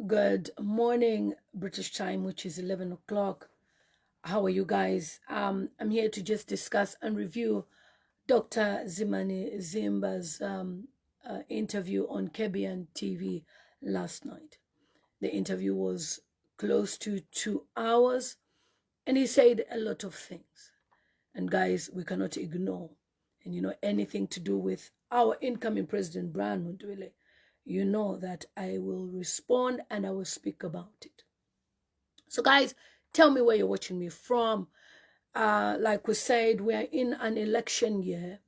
Good morning, British time, which is 11 o'clock. How are you guys? I'm here to just discuss and review Dr. Zumani Zimba's interview on KBN TV last night. The interview was close to 2 hours, and he said a lot of things. And guys, we cannot ignore, and anything to do with our incoming president, Brian Mundwele, you know that I will respond and I will speak about it. So guys, tell me where you're watching me from. Like we said, we are in an election year,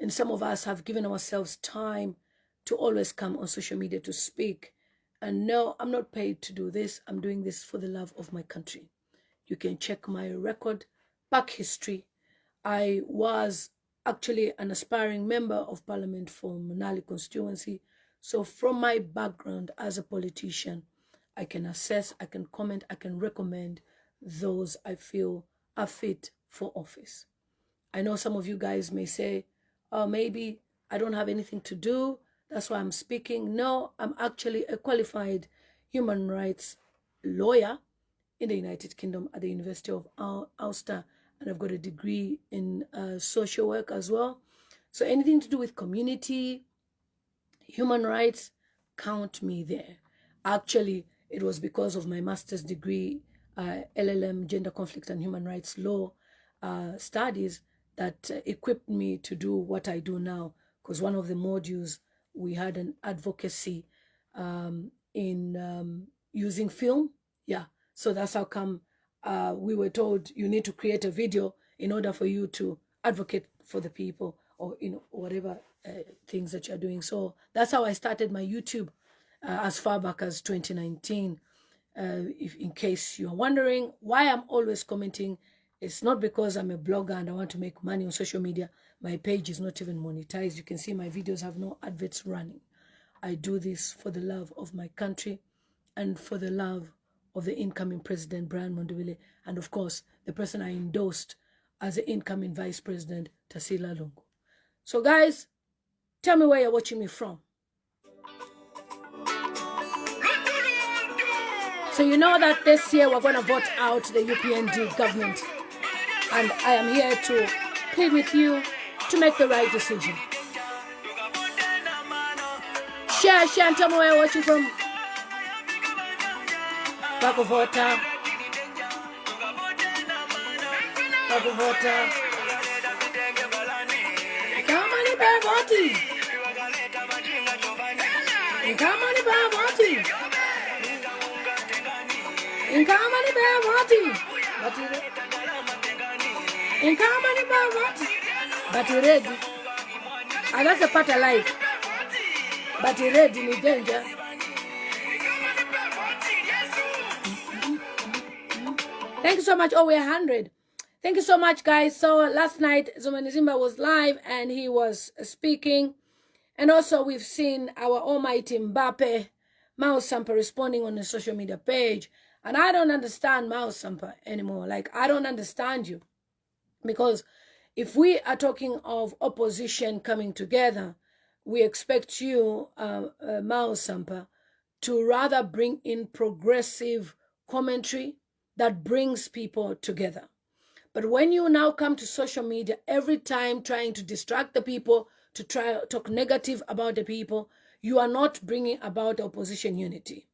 and some of us have given ourselves time to always come on social media to speak. And no, I'm not paid to do this. I'm doing this for the love of my country. You can check my record, back history. I was actually an aspiring member of parliament for Manali constituency. So from my background as a politician, I can assess, I can comment, I can recommend those I feel are fit for office. I know some of you guys may say, oh, maybe I don't have anything to do, that's why I'm speaking. No, I'm actually a qualified human rights lawyer in the United Kingdom at the University of Ulster, and I've got a degree in social work as well. So anything to do with community, human rights, count me there. Actually, it was because of my master's degree, LLM, Gender Conflict and Human Rights Law studies, that equipped me to do what I do now. Because one of the modules, we had an advocacy in using film. Yeah, so that's how come we were told you need to create a video in order for you to advocate for the people, or whatever things that you're doing. So that's how I started my YouTube as far back as 2019. If in case you're wondering why I'm always commenting, it's not because I'm a blogger and I want to make money on social media. My page is not even monetized. You can see my videos have no adverts running. I do this for the love of my country and for the love of the incoming president, Brian Mundwele, and of course, the person I endorsed as the incoming vice president, Tasila Lungu. So guys, tell me where you're watching me from. So you know that this year we're going to vote out the UPND government. And I am here to plead with you to make the right decision. Share and tell me where you're watching from. Bakuvota. Bakuvota. Come on, Bavoti. Come on, Bavoti. Come on, Bavoti. Come on, Bavoti. But you're ready. And that's a part I like. But you're ready in danger. Thank you so much. Oh, we're 100. Thank you so much, guys. So last night, Zumani Zimba was live and he was speaking. And also we've seen our almighty Mbappe, Ma Sampa, responding on the social media page. And I don't understand Ma Sampa anymore. Like, I don't understand you. Because if we are talking of opposition coming together, we expect you, Ma Sampa, to rather bring in progressive commentary that brings people together. But when you now come to social media, every time trying to distract the people, to try to talk negative about the people, you are not bringing about opposition unity.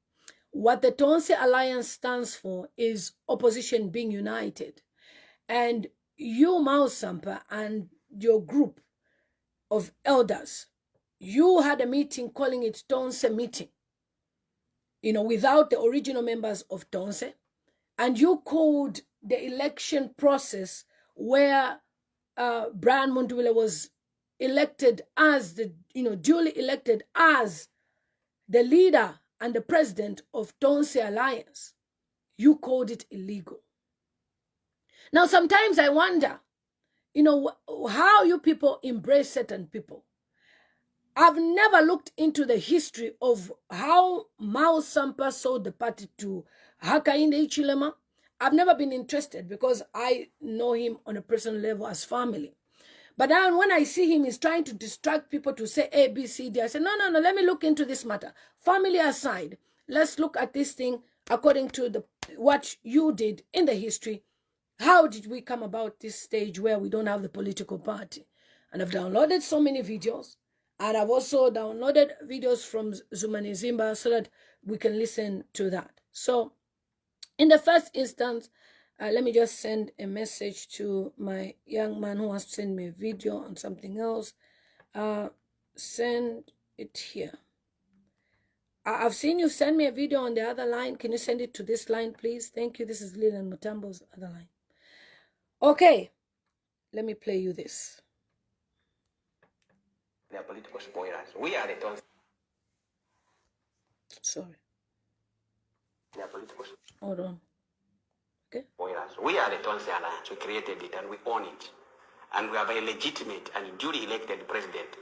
What the Tonse Alliance stands for is opposition being united. And you, Ma Sampa, and your group of elders, you had a meeting calling it Tonse meeting, without the original members of Tonse. And you called the election process where Brian Mundwele was elected as duly elected as the leader and the president of Tonse Alliance. You called it illegal. Now, sometimes I wonder, how you people embrace certain people. I've never looked into the history of how Ma Sampa sold the party to Hakainde Hichilema. I've never been interested because I know him on a personal level as family. But then when I see him, he's trying to distract people to say A, B, C, D. I say, no, let me look into this matter. Family aside, let's look at this thing according to what you did in the history. How did we come about this stage where we don't have the political party? And I've downloaded so many videos, and I've also downloaded videos from Zumani Zimba so that we can listen to that. So in the first instance, let me just send a message to my young man who wants to send me a video on something else. Send it here. I've seen you send me a video on the other line. Can you send it to this line, please? Thank you. This is Lilian Mutambo's other line. Okay, let me play you this. They are political spoilers. We are the Tonse. Sorry. They are political Hold on. Okay. spoilers. We are the Tonse Alliance. We created it and we own it. And we have a legitimate and duly elected president,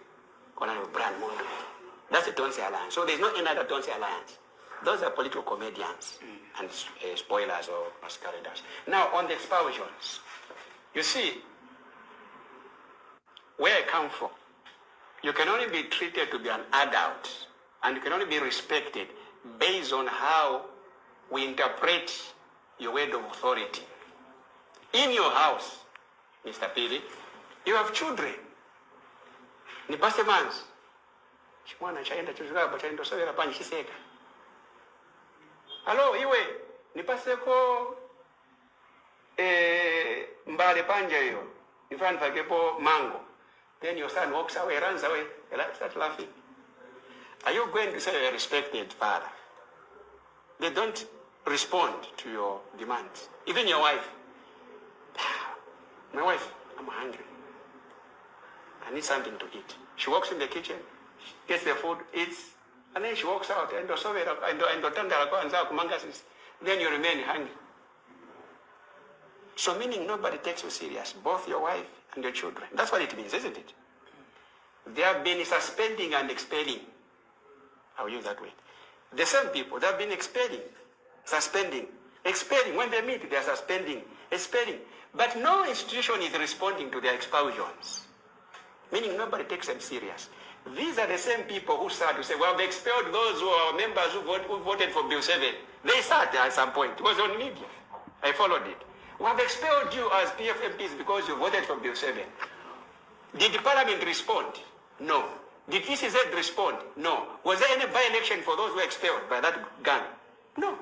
Honorable Brian Mungu. That's the Tonse Alliance. So there's no another Tonse Alliance. Those are political comedians and spoilers or masqueraders. Now, on the expulsions, you see, where I come from, you can only be treated to be an adult and you can only be respected based on how we interpret your word of authority. In your house, Mr. Pili, you have children. Nipase manzi. Chimwana chaenda chuzikaba chaenda sovera panji chiseka. Hello, iwe, nipaseko mbale panja hiyo. Nifani fakepo mango. Then your son walks away, runs away. Start laughing. Are you going to say you're a respected father? They don't respond to your demands. Even your wife. My wife, I'm hungry. I need something to eat. She walks in the kitchen, gets the food, eats, and then she walks out. Then you remain hungry. So meaning nobody takes you serious, both your wife and your children. That's what it means, isn't it? They have been suspending and expelling. I'll use that word. The same people, they have been expelling, suspending, expelling. When they meet, they are suspending, expelling. But no institution is responding to their expulsions. Meaning nobody takes them serious. These are the same people who start to say, well, they expelled those who are members who voted for Bill 7. They started at some point. It was on media. I followed it. We have expelled you as PF MPs because you voted for Bill 7. Did the parliament respond? No. Did ECZ respond? No. Was there any by-election for those who were expelled by that gun? No.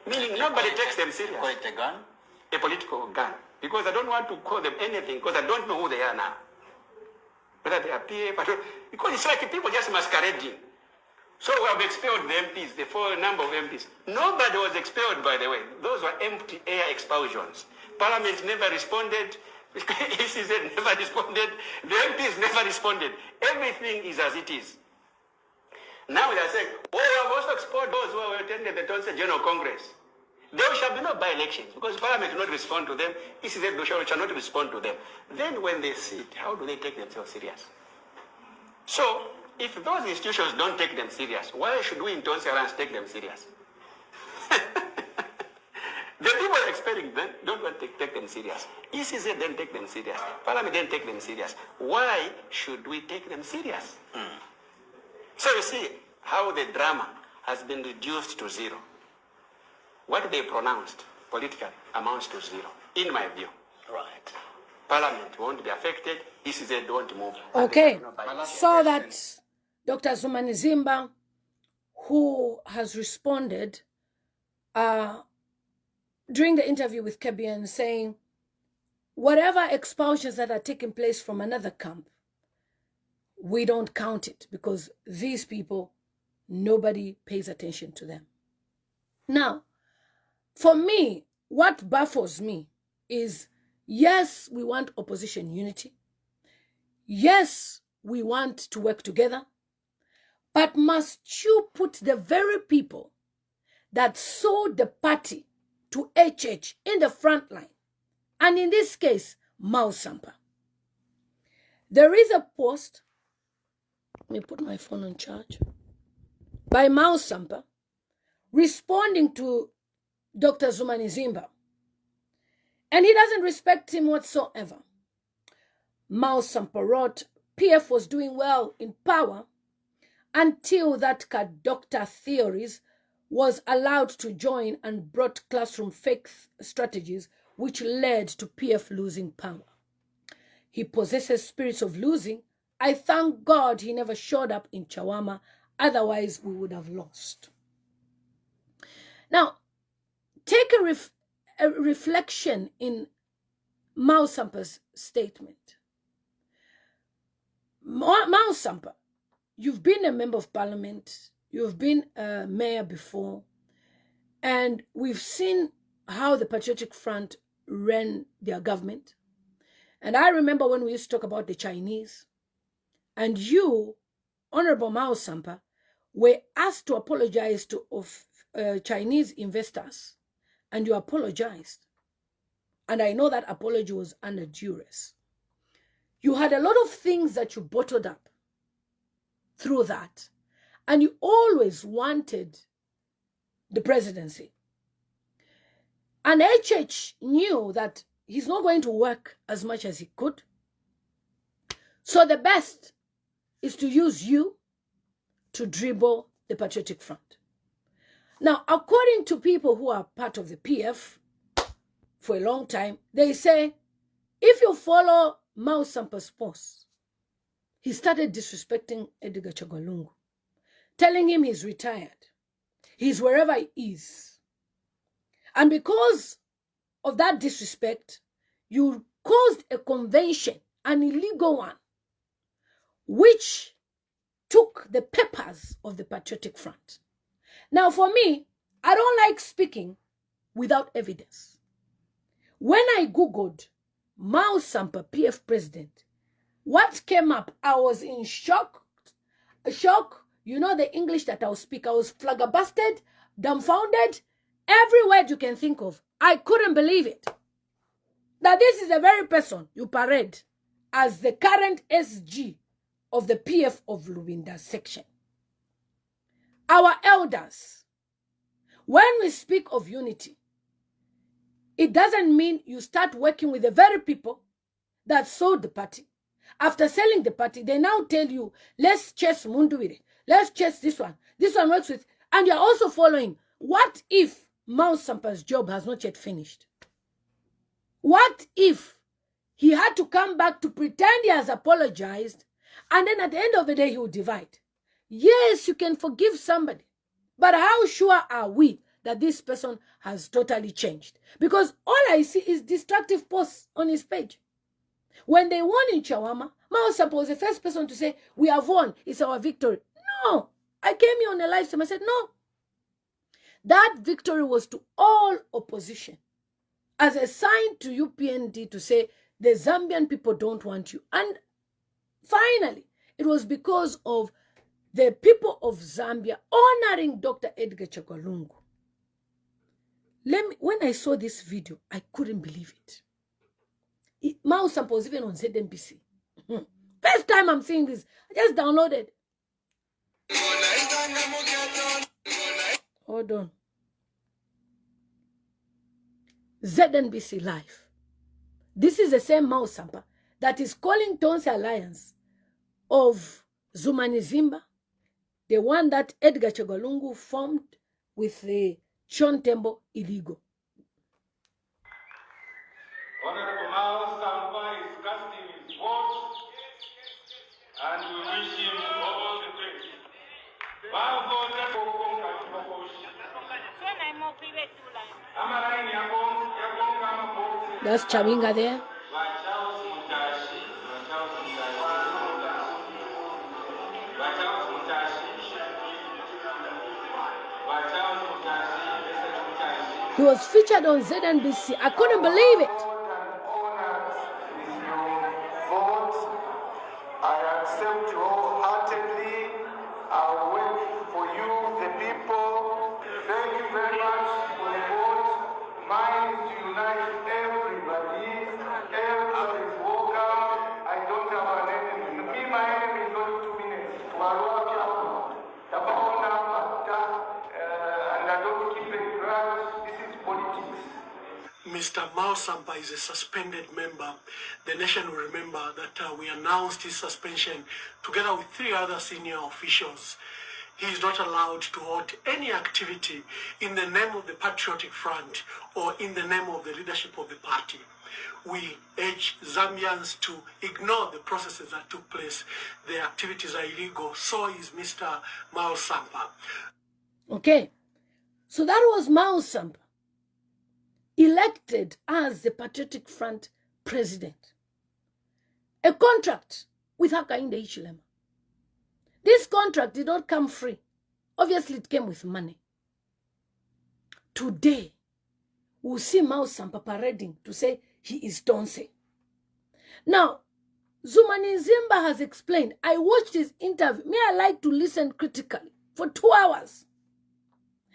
Meaning nobody takes them serious. Call it a gun? A political gun. Because I don't want to call them anything because I don't know who they are now. Whether they are PF, because it's like people just masquerading. So we have expelled the MPs, the full number of MPs. Nobody was expelled, by the way. Those were empty air expulsions. Parliament never responded. ECZ never responded. The MPs never responded. Everything is as it is. Now they are saying, oh, we have also expelled those who have attended the Tonse General Congress. There shall be no by-elections because Parliament will not respond to them. ECZ shall not respond to them. Then when they sit, how do they take themselves serious? So, if those institutions don't take them serious, why should we in Tonse Alliance take them serious? The people expecting them don't want to take them serious. ECZ didn't take them serious. Parliament didn't take them serious. Why should we take them serious? So you see how the drama has been reduced to zero. What they pronounced politically amounts to zero, in my view. Right. Parliament won't be affected. ECZ won't move. Okay, so that Dr. Zumani Zimba, who has responded during the interview with KBN, saying whatever expulsions that are taking place from another camp, we don't count it because these people, nobody pays attention to them. Now, for me, what baffles me is, yes, we want opposition unity. Yes, we want to work together. But must you put the very people that sold the party to HH in the front line? And in this case, Ma Sampa. There is a post, let me put my phone on charge, by Ma Sampa responding to Dr. Zumani Zimba. And he doesn't respect him whatsoever. Ma Sampa wrote, PF was doing well in power until that doctor theories was allowed to join and brought classroom fake strategies which led to PF losing power. He possesses spirits of losing. I thank God he never showed up in Chawama, otherwise we would have lost. Now, take a reflection in Ma Sampa's statement. Ma Sampa, you've been a member of parliament, you've been a mayor before, and we've seen how the Patriotic Front ran their government. And I remember when we used to talk about the Chinese, and you, Honorable Ma Sampa, were asked to apologize to Chinese investors, and you apologized. And I know that apology was under duress. You had a lot of things that you bottled up through that, and you always wanted the presidency. And HH knew that he's not going to work as much as he could. So the best is to use you to dribble the Patriotic Front. Now, according to people who are part of the PF for a long time, they say, if you follow Ma Sampa's post, he started disrespecting Edgar Chagwa, telling him he's retired. He's wherever he is. And because of that disrespect, you caused a convention, an illegal one, which took the papers of the Patriotic Front. Now, for me, I don't like speaking without evidence. When I Googled Ma Sampa, PF president, what came up, I was in shock. You know the English that I'll speak. I was flabbergasted, dumbfounded, every word you can think of. I couldn't believe it. That this is the very person you parade as the current SG of the PF of Lubinda section. Our elders, when we speak of unity, it doesn't mean you start working with the very people that sold the party. After selling the party, they now tell you, let's chase Munduwire, let's chase this one. This one works with, and you're also following. What if Ma Sampa's job has not yet finished? What if he had to come back to pretend he has apologized, and then at the end of the day, he will divide? Yes, you can forgive somebody, but how sure are we that this person has totally changed? Because all I see is destructive posts on his page. When they won in Chawama, Ma Sampa was the first person to say, we have won, it's our victory. No, I came here on a live stream, I said, no. That victory was to all opposition, as a sign to UPND to say, the Zambian people don't want you. And finally, it was because of the people of Zambia honoring Dr. Edgar Chagwa. When I saw this video, I couldn't believe it. Ma Sampa was even on ZNBC. First time I'm seeing this. I just downloaded. Hold on. ZNBC Live. This is the same Ma Sampa that is calling Tonse Alliance of Zumani Zimba, the one that Edgar Chagwa formed with the John Tembo illegal. Honorable Ma Sampa is casting his vote, and we wish him all the best. That's Chawinga there. He was featured on ZNBC. I couldn't believe it. I accept you wholeheartedly. I'll work for you, the people. Thank you very much for the vote. Mine is to unite everybody. Everybody is welcome. I don't have an enemy. Me, my enemy is only 2 minutes. And I don't keep a grudge. This is politics. Mr. Ma Sampa is a suspended member, the nation will remember that we announced his suspension together with 3 other senior officials. He is not allowed to hold any activity in the name of the Patriotic Front or in the name of the leadership of the party. We urge Zambians to ignore the processes that took place. The activities are illegal. So is Mr. Ma Sampa. Okay, so that was Ma Sampa, elected as the Patriotic Front president. A contract with Hakainde Hichilema. This contract did not come free. Obviously, it came with money. Today, we'll see Ma Sampa parading to say he is Tonse. Now, Zumani Zimba has explained. I watched his interview. Me, I like to listen critically for 2 hours.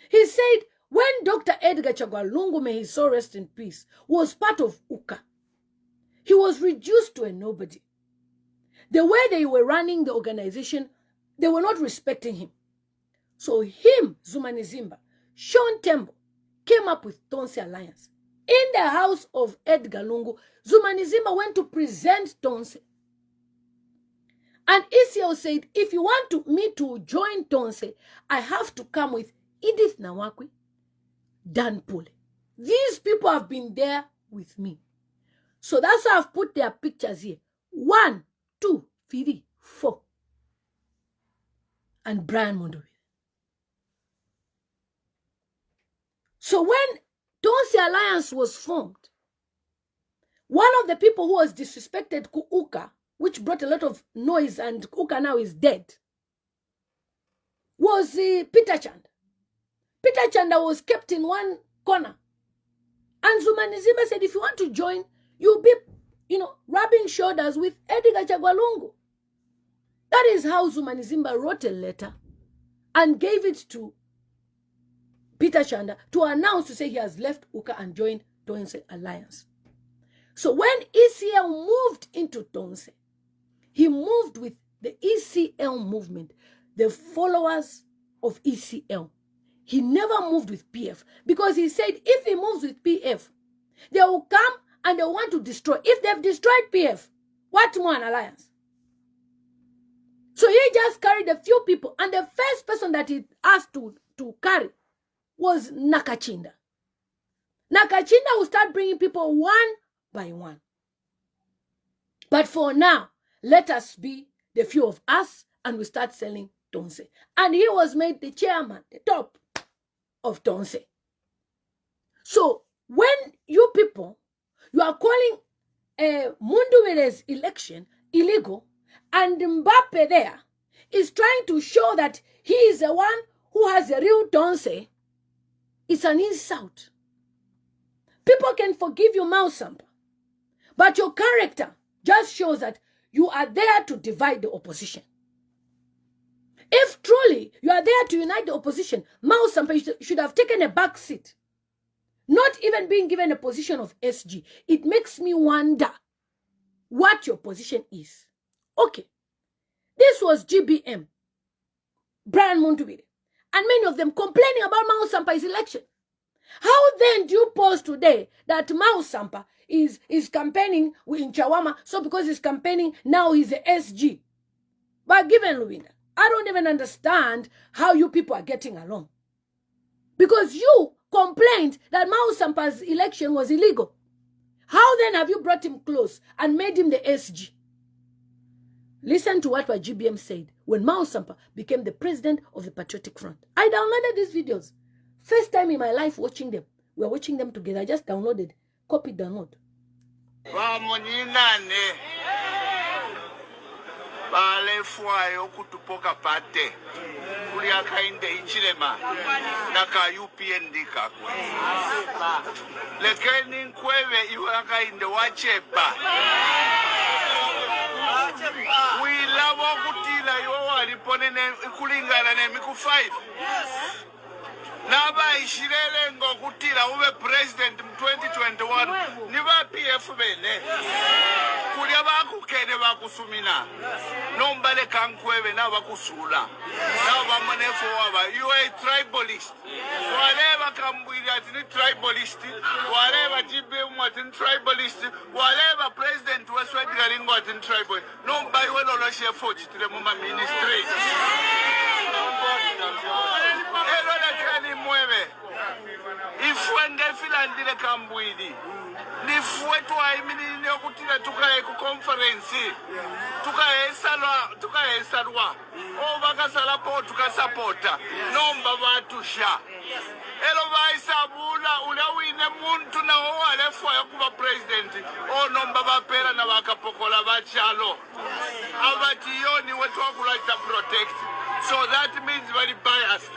He said, when Dr. Edgar Chagwa Lungu, may his soul rest in peace, was part of UKA, he was reduced to a nobody. The way they were running the organization, they were not respecting him. So him, Zumani Zimba, Sean Tembo, came up with Tonse Alliance. In the house of Edgar Lungu, Zumani Zimba went to present Tonse. And ECL said, if you want me to join Tonse, I have to come with Edith Nawakwi, Dan Pule. These people have been there with me. So that's how I've put their pictures here. 1, 2, 3, 4. And Brian Mondori. So when Tonse Alliance was formed, one of the people who was disrespected Uka, which brought a lot of noise and Uka now is dead, was Peter Chanda. Peter Chanda was kept in one corner. And Zumani Zimba said, if you want to join, you'll be, rubbing shoulders with Edgar Chagwa Lungu. That is how Zumani Zimba wrote a letter and gave it to Peter Chanda to announce to say he has left UKA and joined Tonse Alliance. So when ECL moved into Tonse, he moved with the ECL movement, the followers of ECL. He never moved with PF because he said if he moves with PF, they will come and they want to destroy. If they've destroyed PF, what more an alliance? So he just carried a few people, and the first person that he asked to carry was Nakachinda. Nakachinda will start bringing people one by one. But for now, let us be the few of us and we start selling Tonse. And he was made the chairman, the top of Tonse. So when you people, you are calling Munduwere's election illegal, and Mbappe there is trying to show that he is the one who has a real Tonse, it's an insult. People can forgive you, Ma Sampa, but your character just shows that you are there to divide the opposition. If truly you are there to unite the opposition, Ma Sampa should have taken a back seat, not even being given a position of SG. It makes me wonder what your position is. Okay, this was GBM, Brian Montubile, and many of them complaining about Ma Sampa's election. How then do you pose today that Ma Sampa is campaigning in Chawama, so because he's campaigning, now he's a SG? But given Luwinda, I don't even understand how you people are getting along. Because you complained that Ma Sampa's election was illegal. How then have you brought him close and made him the SG? Listen to what GBM said when Ma Sampa became the president of the Patriotic Front. I downloaded these videos. First time in my life watching them. We are watching them together. I just downloaded. Copy, download. Now, bayishirere ngokutira ube president mu 2021 ni ba PF bene kulya bakukene bakusumina nombale kankwebe na bakusula na bamanefo waba you are a tribalist waleba kambwira ati ni tribalist waleba GBM ati ni tribalist waleba president wa Sweden ringo ati ni tribalist nombai welo lo chefo chitire mu ministry ero la kani mueve ifwende filandile kambwidi nifwe twayimirire okutira tukaye ku conference tukayesalwa obakasalapo tukasapota nomba batusha elo bayisabula ulawine muntu nawo walefoya kuba president onomba bapera na bakapokola bachalo abati yoni wetwakulaita protect so that means very biased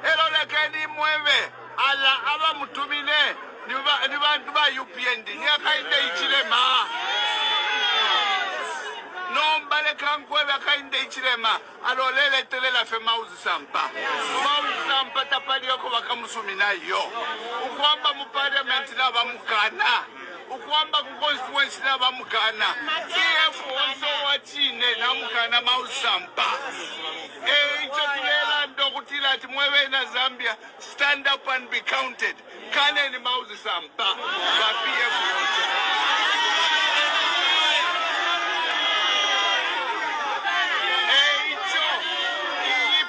elo lekeni mweve ala aba mutumine ni bantu ba UPND ni akainde ichilema nombale kankwebe akainde ichilema alolele telela fe Ma Sampa tapali yoko bakamusumina yo ukwamba mu parliament na bamukana ukwamba ku constituency na bamukana PF onso wachine na mukana Ma Sampa ichotulela ndokutila ati mwewe na Zambia stand up and be counted kane ni Ma Sampa ba PF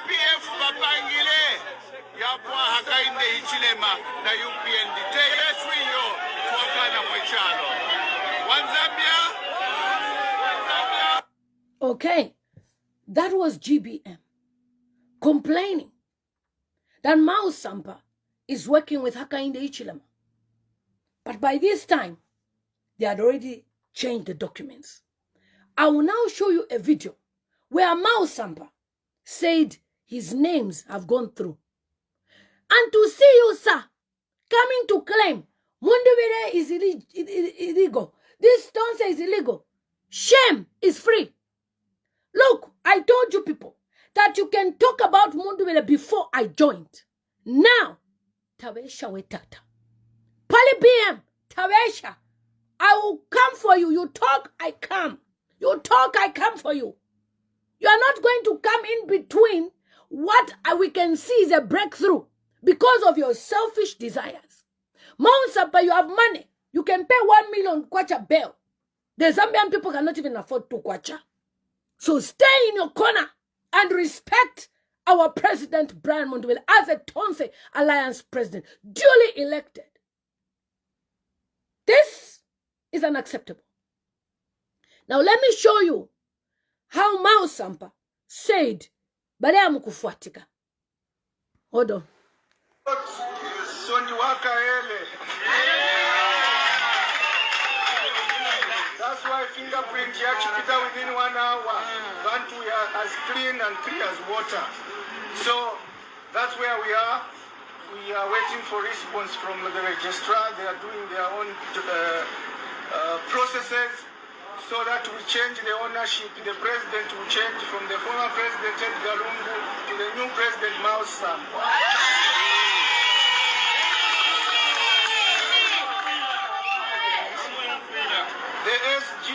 PF babangile yapwa hakainde ichilema na UPND tegeswiyo twakana mwechalo Wanzambia. Okay, that was GBM complaining that Ma Sampa is working with Hakainde Hichilema. But by this time, they had already changed the documents. I will now show you a video where Ma Sampa said his names have gone through. And to see you, sir, coming to claim Mundubire is illegal, this Tonse is illegal, shame is free. Look, I told you people that you can talk about Mundubire before I joined. Now, Tawesha wetata. Pali BM, Tawesha, I will come for you. You talk, I come. You talk, I come for you. You are not going to come in between what we can see is a breakthrough because of your selfish desires. Ma Sampa, you have money. You can pay 1 million kwacha bail. The Zambian people cannot even afford 2 kwacha. So stay in your corner and respect our president, Brian Mundubile, as a Tonse Alliance president, duly elected. This is unacceptable. Now let me show you how Ma Sampa said, Balea kufuatika. Hold on. That's why fingerprint yakipita within 1 hour. But we are as clean and clear as water. So that's where we are. We are waiting for response from the registrar. They are doing their own processes so that we change the ownership. The president will change from the former president Edgar Lungu to the new president Ma Sampa. The SG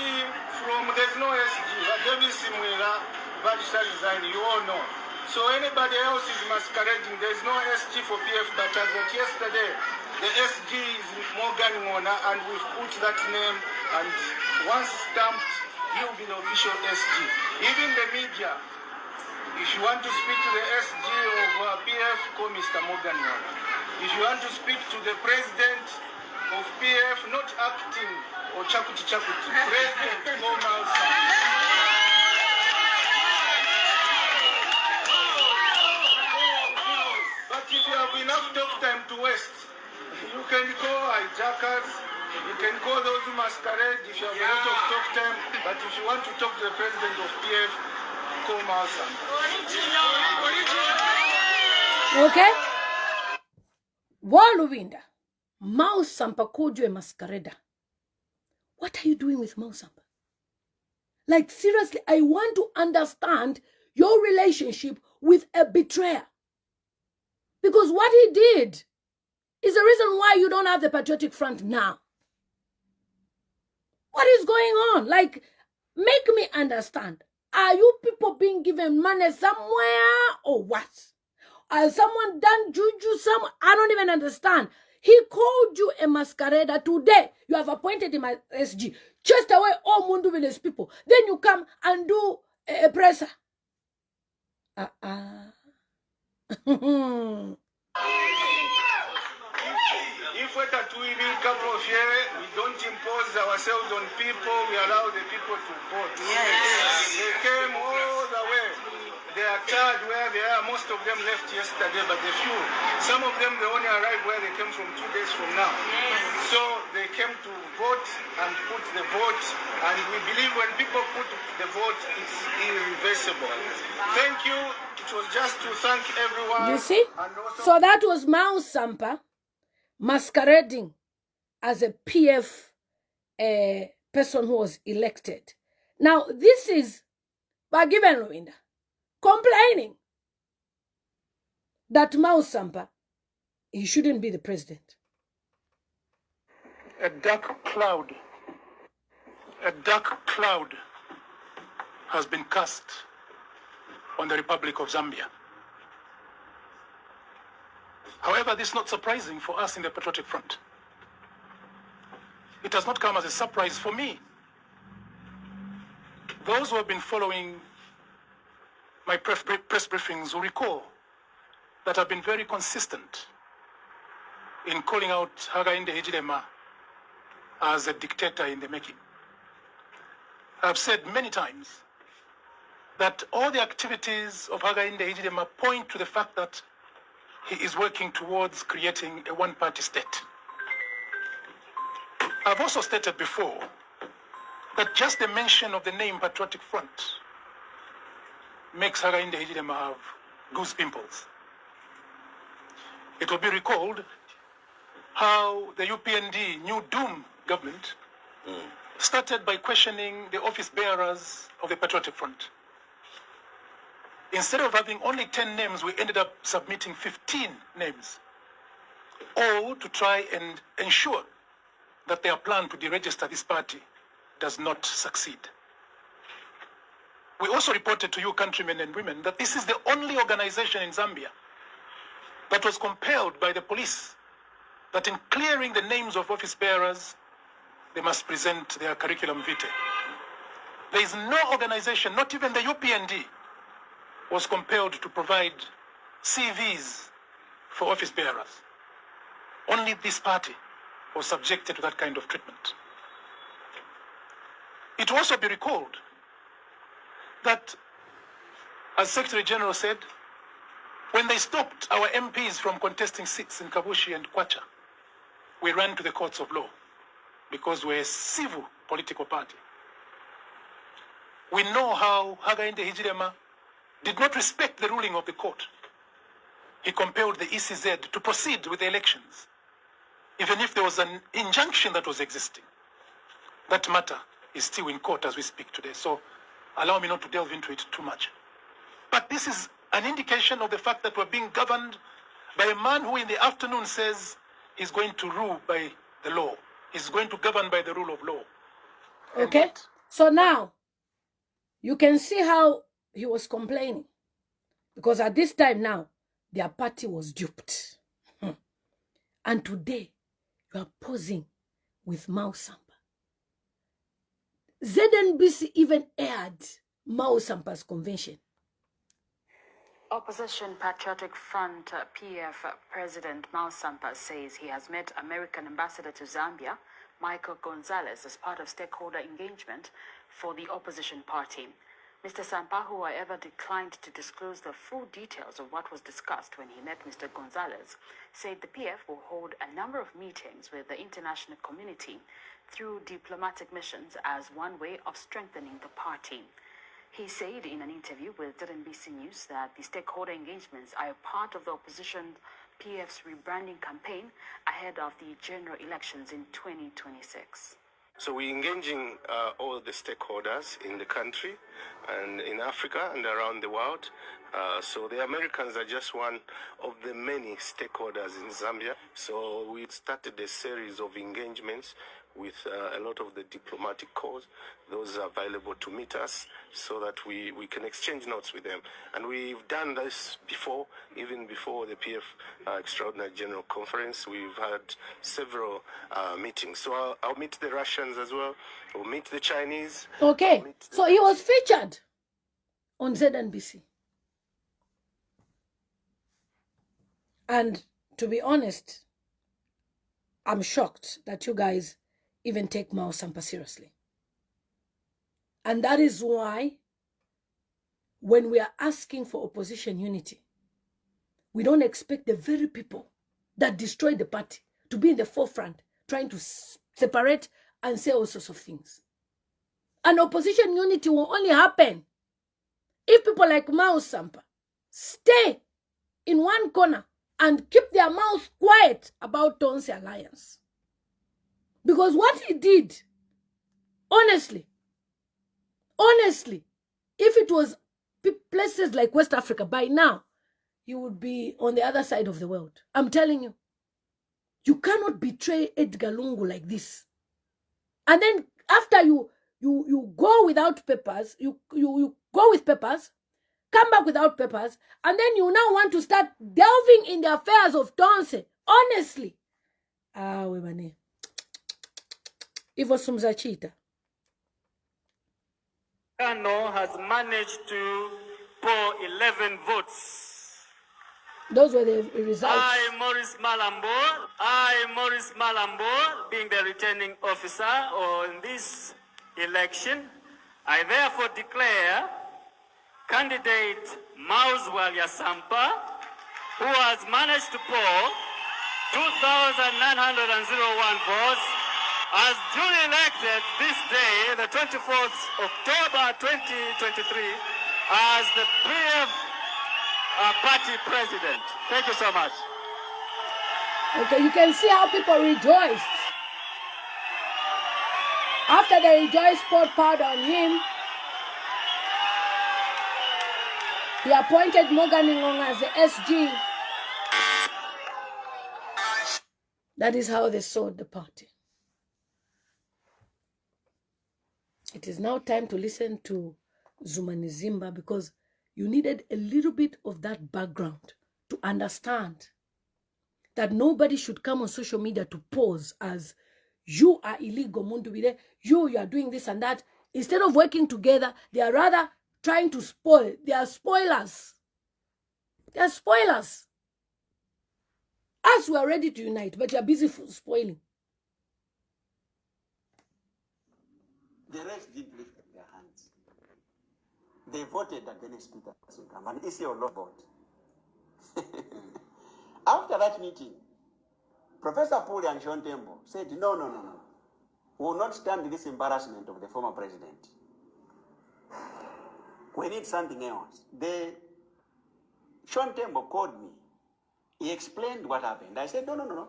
there's no SG, but David Simwela, Bajista resign, you all know. So anybody else is masquerading, there's no SG for PF, but as of yesterday, the SG is Morgan Mona, and we've put that name, and once stamped, he'll be the official SG. Even the media, if you want to speak to the SG of PF, call Mr. Morgan Mona. If you want to speak to the president of PF, not acting or chakuti, president or Ma Sampa. But if you have enough talk time to waste, you can call hijackers, you can call those who masquerade if you have a lot of talk time, but if you want to talk to the president of PF, call Ma Sampa. Okay? Waluwinda, Ma Sampa kujwe masquerada. What are you doing with Ma Sampa? Like seriously, I want to understand your relationship with a betrayer. Because Because what he did is the reason why you don't have the Patriotic Front now. What is going on? Like, make me understand. Are you people being given money somewhere or what? Has someone done juju some? I don't even understand. He called you a masquerader today. You have appointed him as SG. Chased away all Mundu village people. Then you come and do a presser. If we don't impose ourselves on people, we allow the people to vote. Yes. They came all the way. They are charged where they are. Most of them left yesterday, but the few, some of them, they only arrived where they came from 2 days from now. Yes. So they came to vote and put the vote, and we believe when people put the vote, it's irreversible. Thank you. It was just to thank everyone. You see? So that was Ma Sampa masquerading as a PF person who was elected. Now, this is Bagiven Rwinda complaining that Ma Sampa, he shouldn't be the president. A dark cloud has been cast on the Republic of Zambia. However, this is not surprising for us in the Patriotic Front. It has not come as a surprise for me. Those who have been following my press briefings will recall that I've been very consistent in calling out Hakainde Hichilema as a dictator in the making. I've said many times that all the activities of Hakainde Hichilema point to the fact that he is working towards creating a one-party state. I've also stated before that just the mention of the name Patriotic Front makes Hakainde Hichilema have goose pimples. It will be recalled how the UPND New Doom government started by questioning the office bearers of the Patriotic Front. Instead of having only 10 names, we ended up submitting 15 names, all to try and ensure that their plan to deregister this party does not succeed. We also reported to you, countrymen and women, that this is the only organization in Zambia that was compelled by the police that in clearing the names of office bearers, they must present their curriculum vitae. There is no organization, not even the UPND, was compelled to provide CVs for office bearers. Only this party was subjected to that kind of treatment. It will also be recalled that, as Secretary General said, when they stopped our MPs from contesting seats in Kabushi and Kwacha, we ran to the courts of law because we're a civil political party. We know how Hakainde Hichilema did not respect the ruling of the court. He compelled the ECZ to proceed with the elections, even if there was an injunction that was existing. That matter is still in court as we speak today, so allow me not to delve into it too much. But this is an indication of the fact that we're being governed by a man who in the afternoon says he's going to rule by the law. He's going to govern by the rule of law. Okay, so now you can see how he was complaining, because at this time now their party was duped. And today you are posing with Ma Sampa. ZNBC even aired Ma Sampa's convention. Opposition Patriotic Front PF President Ma Sampa says he has met American Ambassador to Zambia, Michael Gonzalez, as part of stakeholder engagement for the opposition party. Mr. Sampa, who however declined to disclose the full details of what was discussed when he met Mr. Gonzalez, said the PF will hold a number of meetings with the international community through diplomatic missions as one way of strengthening the party. He said in an interview with ZNBC News that the stakeholder engagements are a part of the opposition PF's rebranding campaign ahead of the general elections in 2026. So we're engaging all the stakeholders in the country and in Africa and around the world. So the Americans are just one of the many stakeholders in Zambia. So we started a series of engagements with a lot of the diplomatic corps. Those are available to meet us so that we can exchange notes with them. And we've done this before, even before the PF Extraordinary General Conference. We've had several meetings. So I'll meet the Russians as well. We'll meet the Chinese. Okay, so he was featured on ZNBC. And to be honest, I'm shocked that you guys even take Ma Sampa seriously. And that is why when we are asking for opposition unity, we don't expect the very people that destroyed the party to be in the forefront trying to separate and say all sorts of things. And opposition unity will only happen if people like Ma Sampa stay in one corner and keep their mouths quiet about Tonse alliance. Because what he did, honestly, if it was places like West Africa, by now, he would be on the other side of the world. I'm telling you. You cannot betray Edgar Lungu like this. And then after you go without papers, you go with papers, come back without papers, and then you now want to start delving in the affairs of Tonse. Honestly. Webane. Ivo Sumzachita. Kano has managed to poll 11 votes. Those were the results. Maurice Malambo, being the returning officer on this election, I therefore declare candidate Ma Sampa, who has managed to poll 2,901 votes, as duly elected this day, the 24th October 2023, as the PF party president. Thank you so much. Okay, you can see how people rejoiced. After the rejoice poured powder on him, he appointed Morgan Ngonga as the SG. That is how they sold the party. It is now time to listen to Zumani Zimba, because you needed a little bit of that background to understand that nobody should come on social media to pose as you are illegal, Mundubide, you are doing this and that. Instead of working together, they are rather trying to spoil. They are spoilers. They are spoilers. Us, we are ready to unite, but you are busy spoiling. The rest didn't lift their hands. They voted against Peter Singam, and it's your law vote. After that meeting, Professor Puli and Sean Tembo said, no. We will not stand this embarrassment of the former president. We need something else. Sean Tembo called me. He explained what happened. I said, no.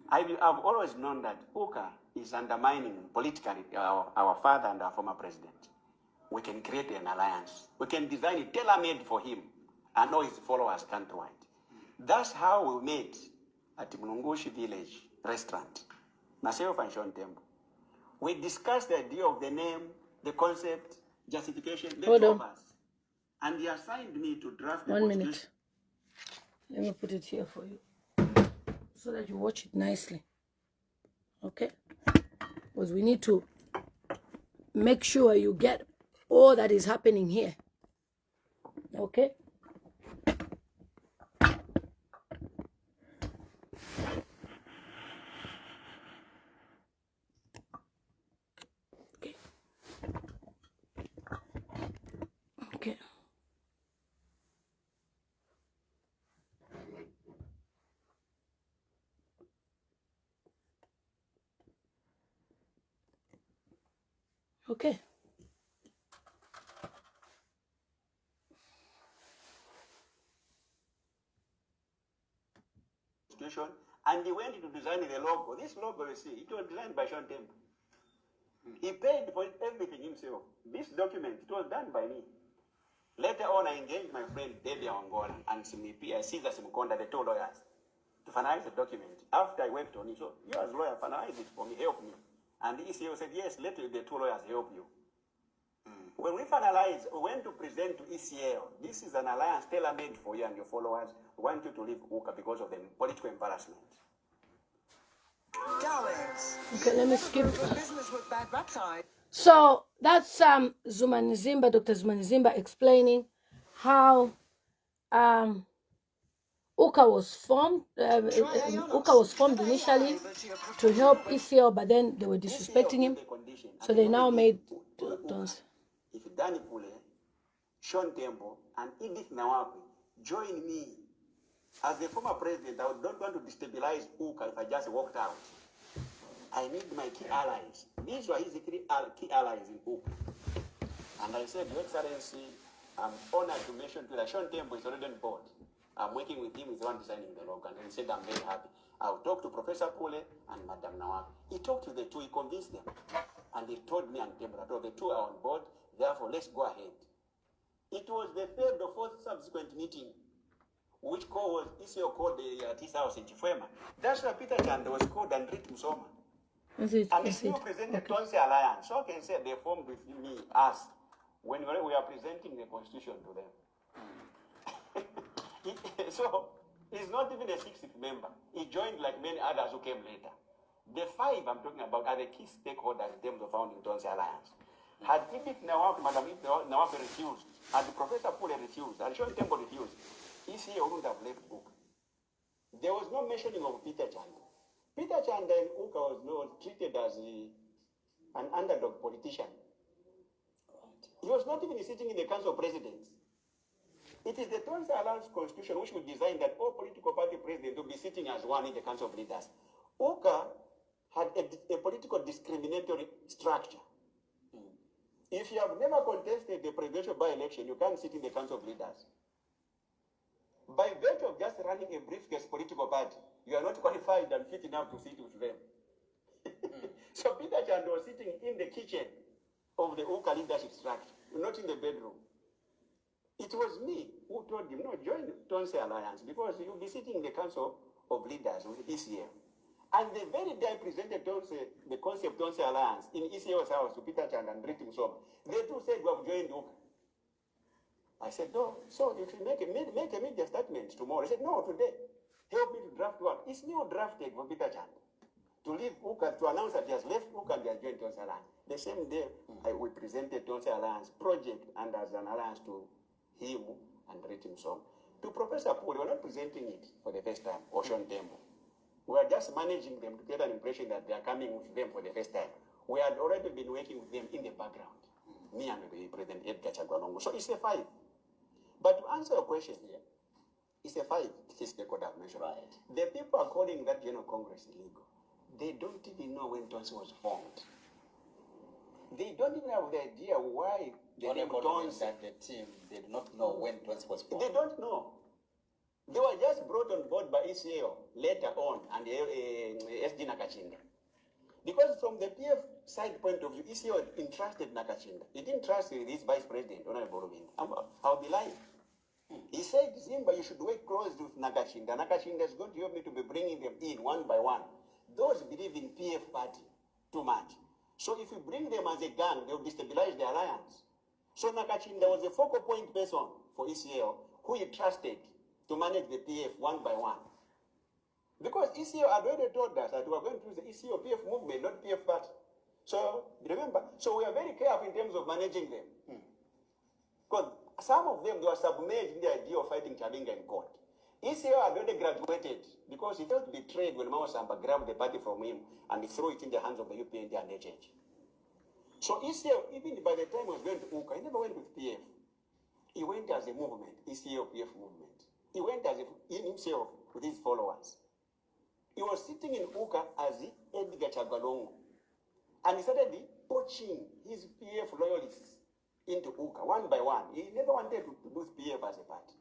I've always known that Uka is undermining politically our father and our former president. We can create an alliance. We can design it tailor-made for him and all his followers countrywide. That's how we met at Mlungushi village restaurant, myself and Sean Tembo. We discussed the idea of the name, the concept, justification, the two of us. And he assigned me to draft the 1 minute. Let me put it here for you, so that you watch it nicely. Okay? Because we need to make sure you get all that is happening here. Okay? Okay. Okay. And he went to design the logo. This logo, you see, it was designed by Sean Tembo. He paid for everything himself. This document, it was done by me. Later on, I engaged my friend Debbie Angola and Caesar Simukonda, the two lawyers, to finalize the document. After I worked on it, so you as lawyer, finalize it for me, help me. And the ECO said, yes, let the two lawyers help you. When we finalized, we went to present to ECL. This is an alliance tailor-made for you and your followers. We want you to leave UKA because of the political embarrassment. Okay, let me skip. So that's Zumani Zimba, Dr. Zumani Zimba, explaining how UKA was formed. UKA was formed initially to help ECL, but then they were disrespecting him, so they now made Tonse. If Danny Pule, Sean Temple, and Edith Nawapi join me as the former president, I don't want to destabilize UKA if I just walked out. I need my key allies. These were his key allies in UKA. And I said, Your Excellency, I'm honored to mention to you that Sean Temple is already on board. I'm working with him, he's the one designing the log, and he said, I'm very happy. I'll talk to Professor Pule and Madam Nawapi. He talked to the two, he convinced them. And he told me and Temple that the two are on board, therefore let's go ahead. It was the third or fourth subsequent meeting, which call was ECO called the Tisa House in Chifwema. That's where Peter Chanda was called and Rit Musoma. And it's new presented Tonse Alliance. So I can say they formed with me, us, when we are presenting the constitution to them. So he's not even a 60th member. He joined like many others who came later. The five I'm talking about are the key stakeholders in terms of founding Tonse Alliance. Had Edith Nawapi, Madam Nawapi refused, had Professor Pule refused, and Sean Temple refused, ECA wouldn't have left UKA. There was no mentioning of Peter Chanda. Peter Chanda in UKA was treated as an underdog politician. He was not even sitting in the Council of Presidents. It is the Tonse Alliance Constitution which would design that all political party presidents will be sitting as one in the Council of Leaders. UKA had a political discriminatory structure. If you have never contested the presidential by-election, you can't sit in the Council of Leaders. By virtue of just running a briefcase political party, you are not qualified and fit enough to sit with them. So Peter Chanda was sitting in the kitchen of the UKA leadership structure, not in the bedroom. It was me who told him, no, join Tonse Alliance, because you'll be sitting in the Council of Leaders with ECL. And the very day I presented Tonse, the concept Tonse Alliance in ECL's house to Peter Chanda and Rit Musoma, they too said we have joined UKA. I said, no, so you should make a media statement tomorrow. He said, no, today. Help me to draft one. It's now drafted for Peter Chanda to leave UKA, to announce that he has left UKA and he has joined Tonse Alliance. The same day, we presented Tonse Alliance project and as an alliance to him and Rit Musoma. To Professor Pule, we were not presenting it for the first time, Ocean Temple. We are just managing them to get an impression that they are coming with them for the first time. We had already been working with them in the background. Me and the President Edgar Chagwanongo. So it's a five. But to answer your question here, it's a five. This stakeholder I've mentioned. Right. The people are calling that General Congress illegal. They don't even know when Tonse was formed. They don't even have the idea why the name Tonse. That the team, they do not know when Tonse was formed. They don't know. They were just brought on board by ECL later on and SG Nakachinda. Because from the PF side point of view, ECL entrusted Nakachinda. He didn't trust his vice president, Honorable Ruvinda. I'll be lying. He said, Zimba, you should work closely with Nakachinda. Nakachinda is going to help me to be bringing them in one by one. Those believe in PF party too much. So if you bring them as a gang, they'll destabilize the alliance. So Nakachinda was a focal point person for ECL who he trusted to manage the PF one by one. Because ECO had already told us that we are going to use the ECO PF movement, not PF party. So, remember, so we are very careful in terms of managing them. Because some of them, they were submerged in the idea of fighting Chabinga in court. ECO had already graduated because he felt betrayed when Ma Sampa grabbed the party from him and he threw it in the hands of the UPND and HH. So ECO, even by the time he was going to UKA, he never went with PF. He went as a movement, ECO PF movement. He went as himself with his followers. He was sitting in UKA as Edgar Chagwanongo. And he started poaching his PF loyalists into UKA one by one. He never wanted to lose PF as a party.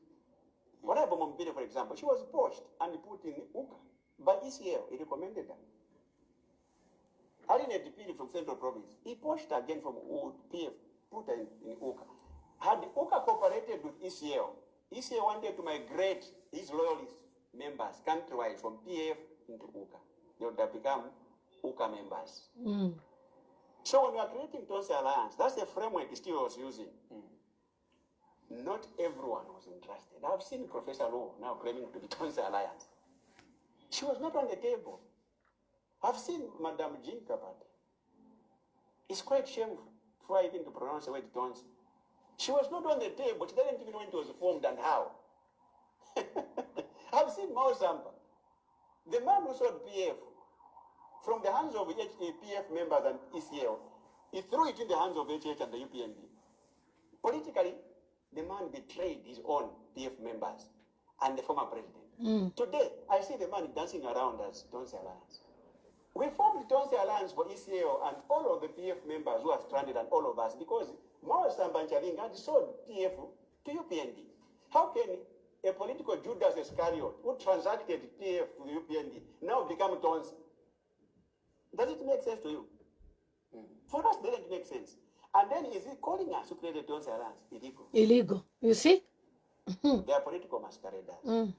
Whatever Mompire, for example, she was poached and put in UKA by ECL. He recommended her. Adding a deputy from Central Province, he poached again from PF, put in UCA. Had UCA cooperated with ECL, ECL wanted to migrate his loyalist members countrywide from PF into UCA. They would have become UCA members. So when we are creating Tonse Alliance, that's the framework he still was using. Not everyone was interested. I've seen Professor Law now claiming to be Tonse Alliance. She was not on the table. I've seen Madame Jean Kapat. It's quite shameful for her even to pronounce the word Tonse. She was not on the table. She didn't even know when it was formed and how. I've seen Ma Sampa, the man who sold PF from the hands of PF members and ECL. He threw it in the hands of HH and the UPND. Politically, the man betrayed his own PF members and the former president. Today, I see the man dancing around as Tonse Alliance. We formed Tonse Alliance for ECL and all of the PF members who are stranded and all of us because Ma Sampa and Chavinga had sold PF to UPND. How can a political Judas Iscariot who transacted PF to the UPND now become Tonse? Does it make sense to you? For us, it doesn't make sense. And then is he calling us to create a Tonse Alliance? Illegal. Illegal. You see? They are political masqueraders.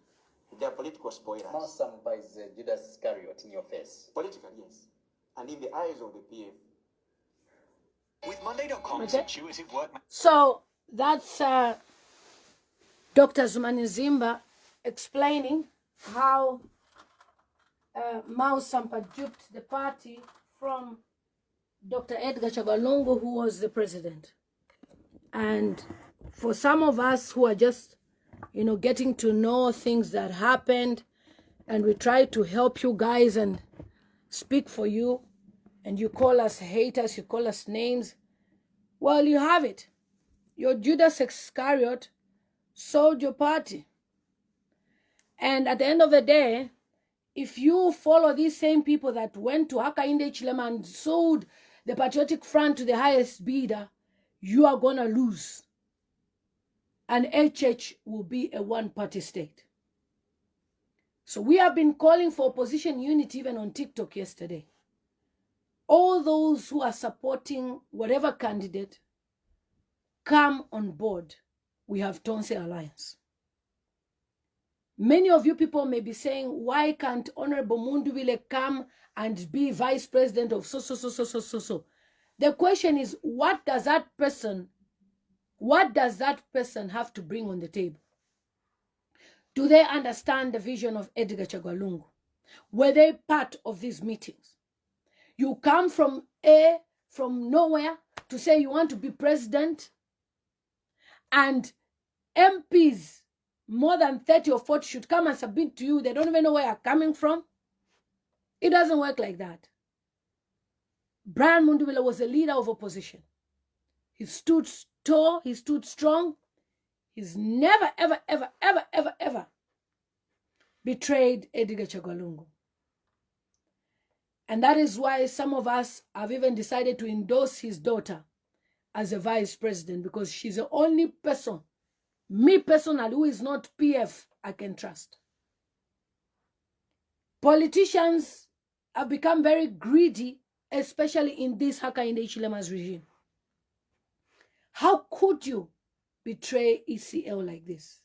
They are political spoilers. Ma Sampa is Judas Iscariot in your face. Politically, yes. And in the eyes of the PF. With Monday.com's Okay. intuitive work. So that's Dr. Zumani Zimba explaining how Ma Sampa duped the party from Dr. Edgar Chagalungu, who was the president. And for some of us who are just, getting to know things that happened, and we try to help you guys and speak for you, and you call us haters, you call us names, well, you have it. Your Judas Iscariot sold your party. And at the end of the day, if you follow these same people that went to Hakainde Chilema and sold the Patriotic Front to the highest bidder, you are going to lose. And HH will be a one-party state. So we have been calling for opposition unity even on TikTok yesterday. All those who are supporting whatever candidate, come on board. We have Tonse Alliance. Many of you people may be saying, why can't Honorable Mundubile come and be vice president of so. The question is, what does that person have to bring on the table? Do they understand the vision of Edgar Chagwalungu? Were they part of these meetings? You come from nowhere to say you want to be president, and MPs, more than 30 or 40, should come and submit to you. They don't even know where you're coming from. It doesn't work like that. Brian Mundubile was a leader of opposition. He stood tall, he stood strong. He's never, ever, ever, ever, ever, ever betrayed Edgar Chagwalungu. And that is why some of us have even decided to endorse his daughter as a vice president, because she's the only person, me personally, who is not PF, I can trust. Politicians have become very greedy, especially in this Hakainde Hichilema's regime. How could you betray ECL like this?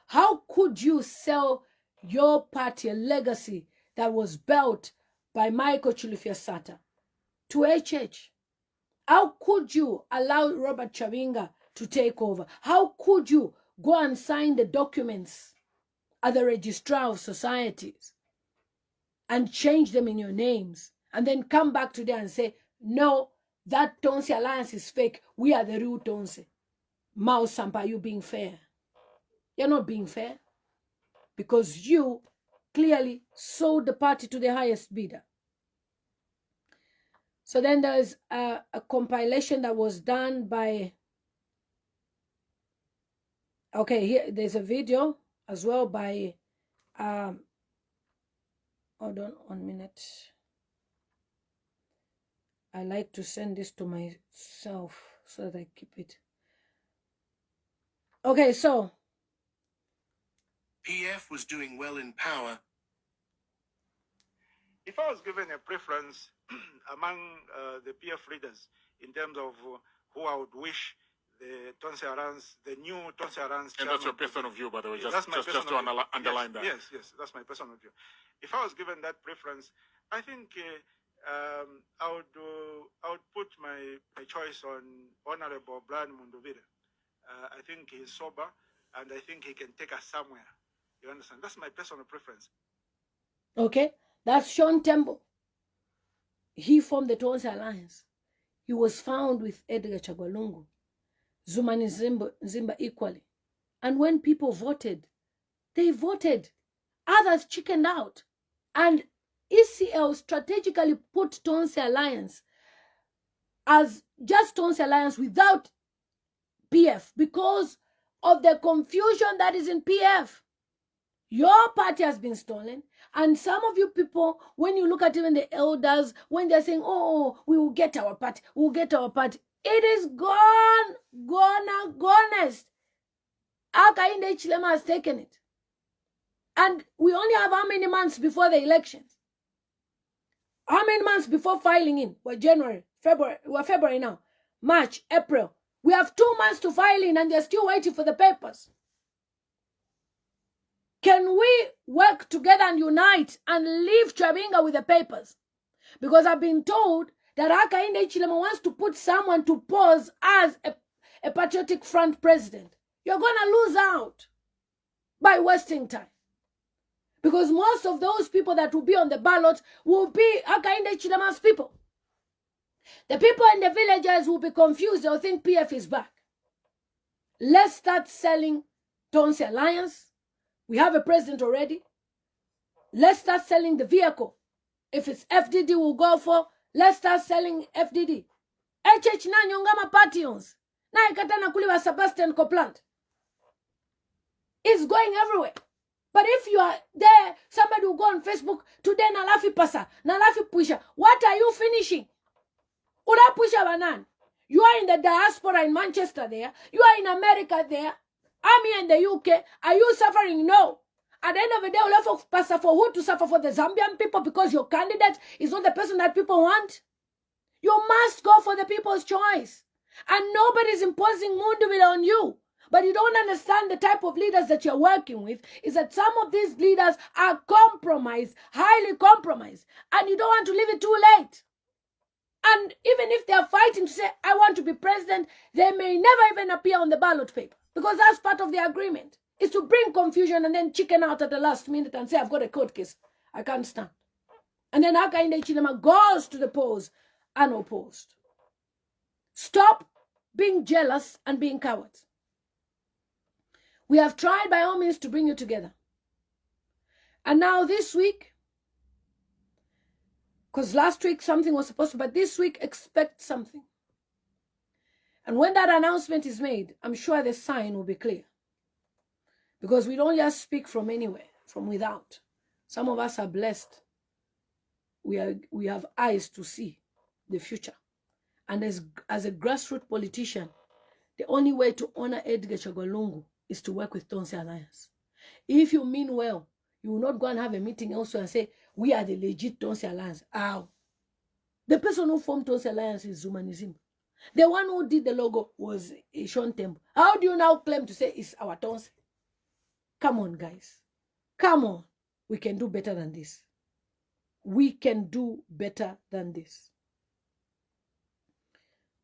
How could you sell your party, a legacy that was built by Michael Chilufya Sata, to HH? How could you allow Robert Chavinga to take over? How could you go and sign the documents at the Registrar of Societies and change them in your names, and then come back today and say, no, that Tonse Alliance is fake, we are the real Tonse? Ma Sampa, are you being fair? You're not being fair, because you clearly sold the party to the highest bidder. So then there's a compilation that was done by, okay, here there's a video as well by, hold on 1 minute. I like to send this to myself so that I keep it. Okay, so PF was doing well in power. If I was given a preference among the PF leaders in terms of who I would wish the Tonse Arans, the new Tonse Arans chairman. And that's your personal view, by the way, That's my just to underline that. Yes, that's my personal view. If I was given that preference, I think I would put my choice on Honorable Brian Munduvire. I think he's sober, and I think he can take us somewhere. You understand? That's my personal preference. Okay, that's Sean Temple. He formed the Tonse Alliance. He was found with Edgar Chagwalungu, Zumani Zimba equally. And when people voted, they voted. Others chickened out. And ECL strategically put Tonse Alliance as just Tonse Alliance without PF because of the confusion that is in PF. Your party has been stolen. And some of you people, when you look at even the elders, when they're saying, oh, we will get our party, we'll get our party. It is gone, gonest. Hakainde Hichilema has taken it. And we only have how many months before the elections? How many months before filing in? We're January, February, we're February now. March, April. We have 2 months to file in and they're still waiting for the papers. Can we work together and unite and leave Chabinga with the papers? Because I've been told that Hakainde Hichilema wants to put someone to pose as a patriotic front president. You're going to lose out by wasting time. Because most of those people that will be on the ballot will be Hakainde Hichilema's people. The people in the villages will be confused. They'll think PF is back. Let's start selling Tonse Alliance. We have a president already. Let's start selling the vehicle. If it's FDD, we'll go for. Let's start selling FDD. HH na nyongama partions. Na ikatana kuliwa Sebastian Copland. It's going everywhere. But if you are there, somebody will go on Facebook, today nalafi pasa, nalafi pusha. What are you finishing? Ura pusha banan. You are in the diaspora in Manchester there. You are in America there. I'm here in the UK. Are you suffering? No. At the end of the day, we'll have to pasa for who to suffer for the Zambian people because your candidate is not the person that people want. You must go for the people's choice. And nobody's imposing Munduvire on you. But you don't understand the type of leaders that you're working with is that some of these leaders are compromised, highly compromised. And you don't want to leave it too late. And even if they're fighting to say, I want to be president, they may never even appear on the ballot paper. Because that's part of the agreement. Is to bring confusion and then chicken out at the last minute and say, I've got a court case. I can't stand. And then Hakainde Hichilema goes to the polls unopposed. Stop being jealous and being cowards. We have tried by all means to bring you together. And now this week, because last week something was supposed to, but this week expect something. And when that announcement is made, I'm sure the sign will be clear. Because we don't just speak from anywhere, from without. Some of us are blessed. We have eyes to see the future. And as a grassroots politician, the only way to honor Edgar Chagwalungu is to work with Tonse Alliance. If you mean well, you will not go and have a meeting also and say, we are the legit Tonse Alliance. Ow. The person who formed Tonse Alliance is Zumani Zimba. The one who did the logo was Sean Temple. How do you now claim to say it's our Tonse? Come on, guys. Come on. We can do better than this. We can do better than this.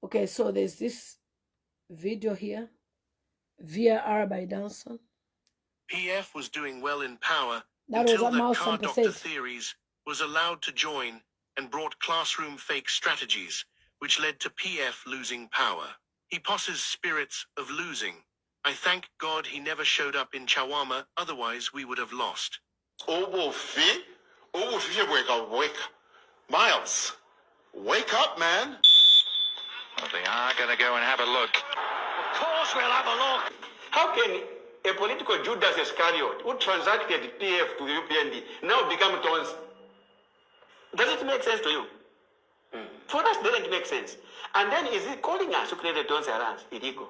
Okay, so there's this video here. VRR by Danson. PF was doing well in power That was until what Ma that car Sampa doctor said. theories was allowed to join and brought classroom fake strategies, which led to PF losing power. He possesses spirits of losing. I thank God he never showed up in Chawama, otherwise we would have lost. Miles, wake up, man. Well, they are going to go and have a look. Of course we'll have a look. How can a political Judas Iscariot who transacted PF to the UPND now become Tonse? Does it make sense to you? For us, it doesn't make sense. And then is he calling us to create a Tonse Alliance? Illegal.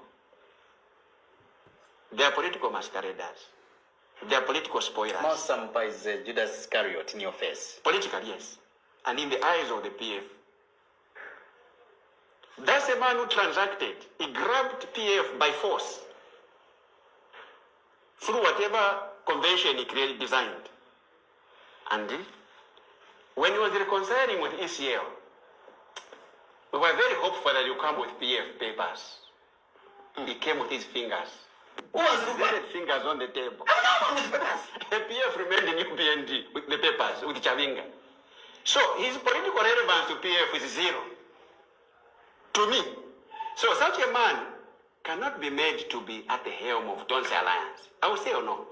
They are political masqueraders. They are political spoilers. Ma Sampa is Judas Iscariot in your face. Politically, yes. And in the eyes of the PF. That's a man who transacted. He grabbed PF by force. Through whatever convention he created, designed. And when he was reconciling with ECL, we were very hopeful that you come with PF papers. He came with his fingers. Who was the fingers on the table? The PF remained in UPND with the papers, with Chavinga. So his political relevance to PF is zero. To me. So such a man cannot be made to be at the helm of Tonse Alliance. I would say or no.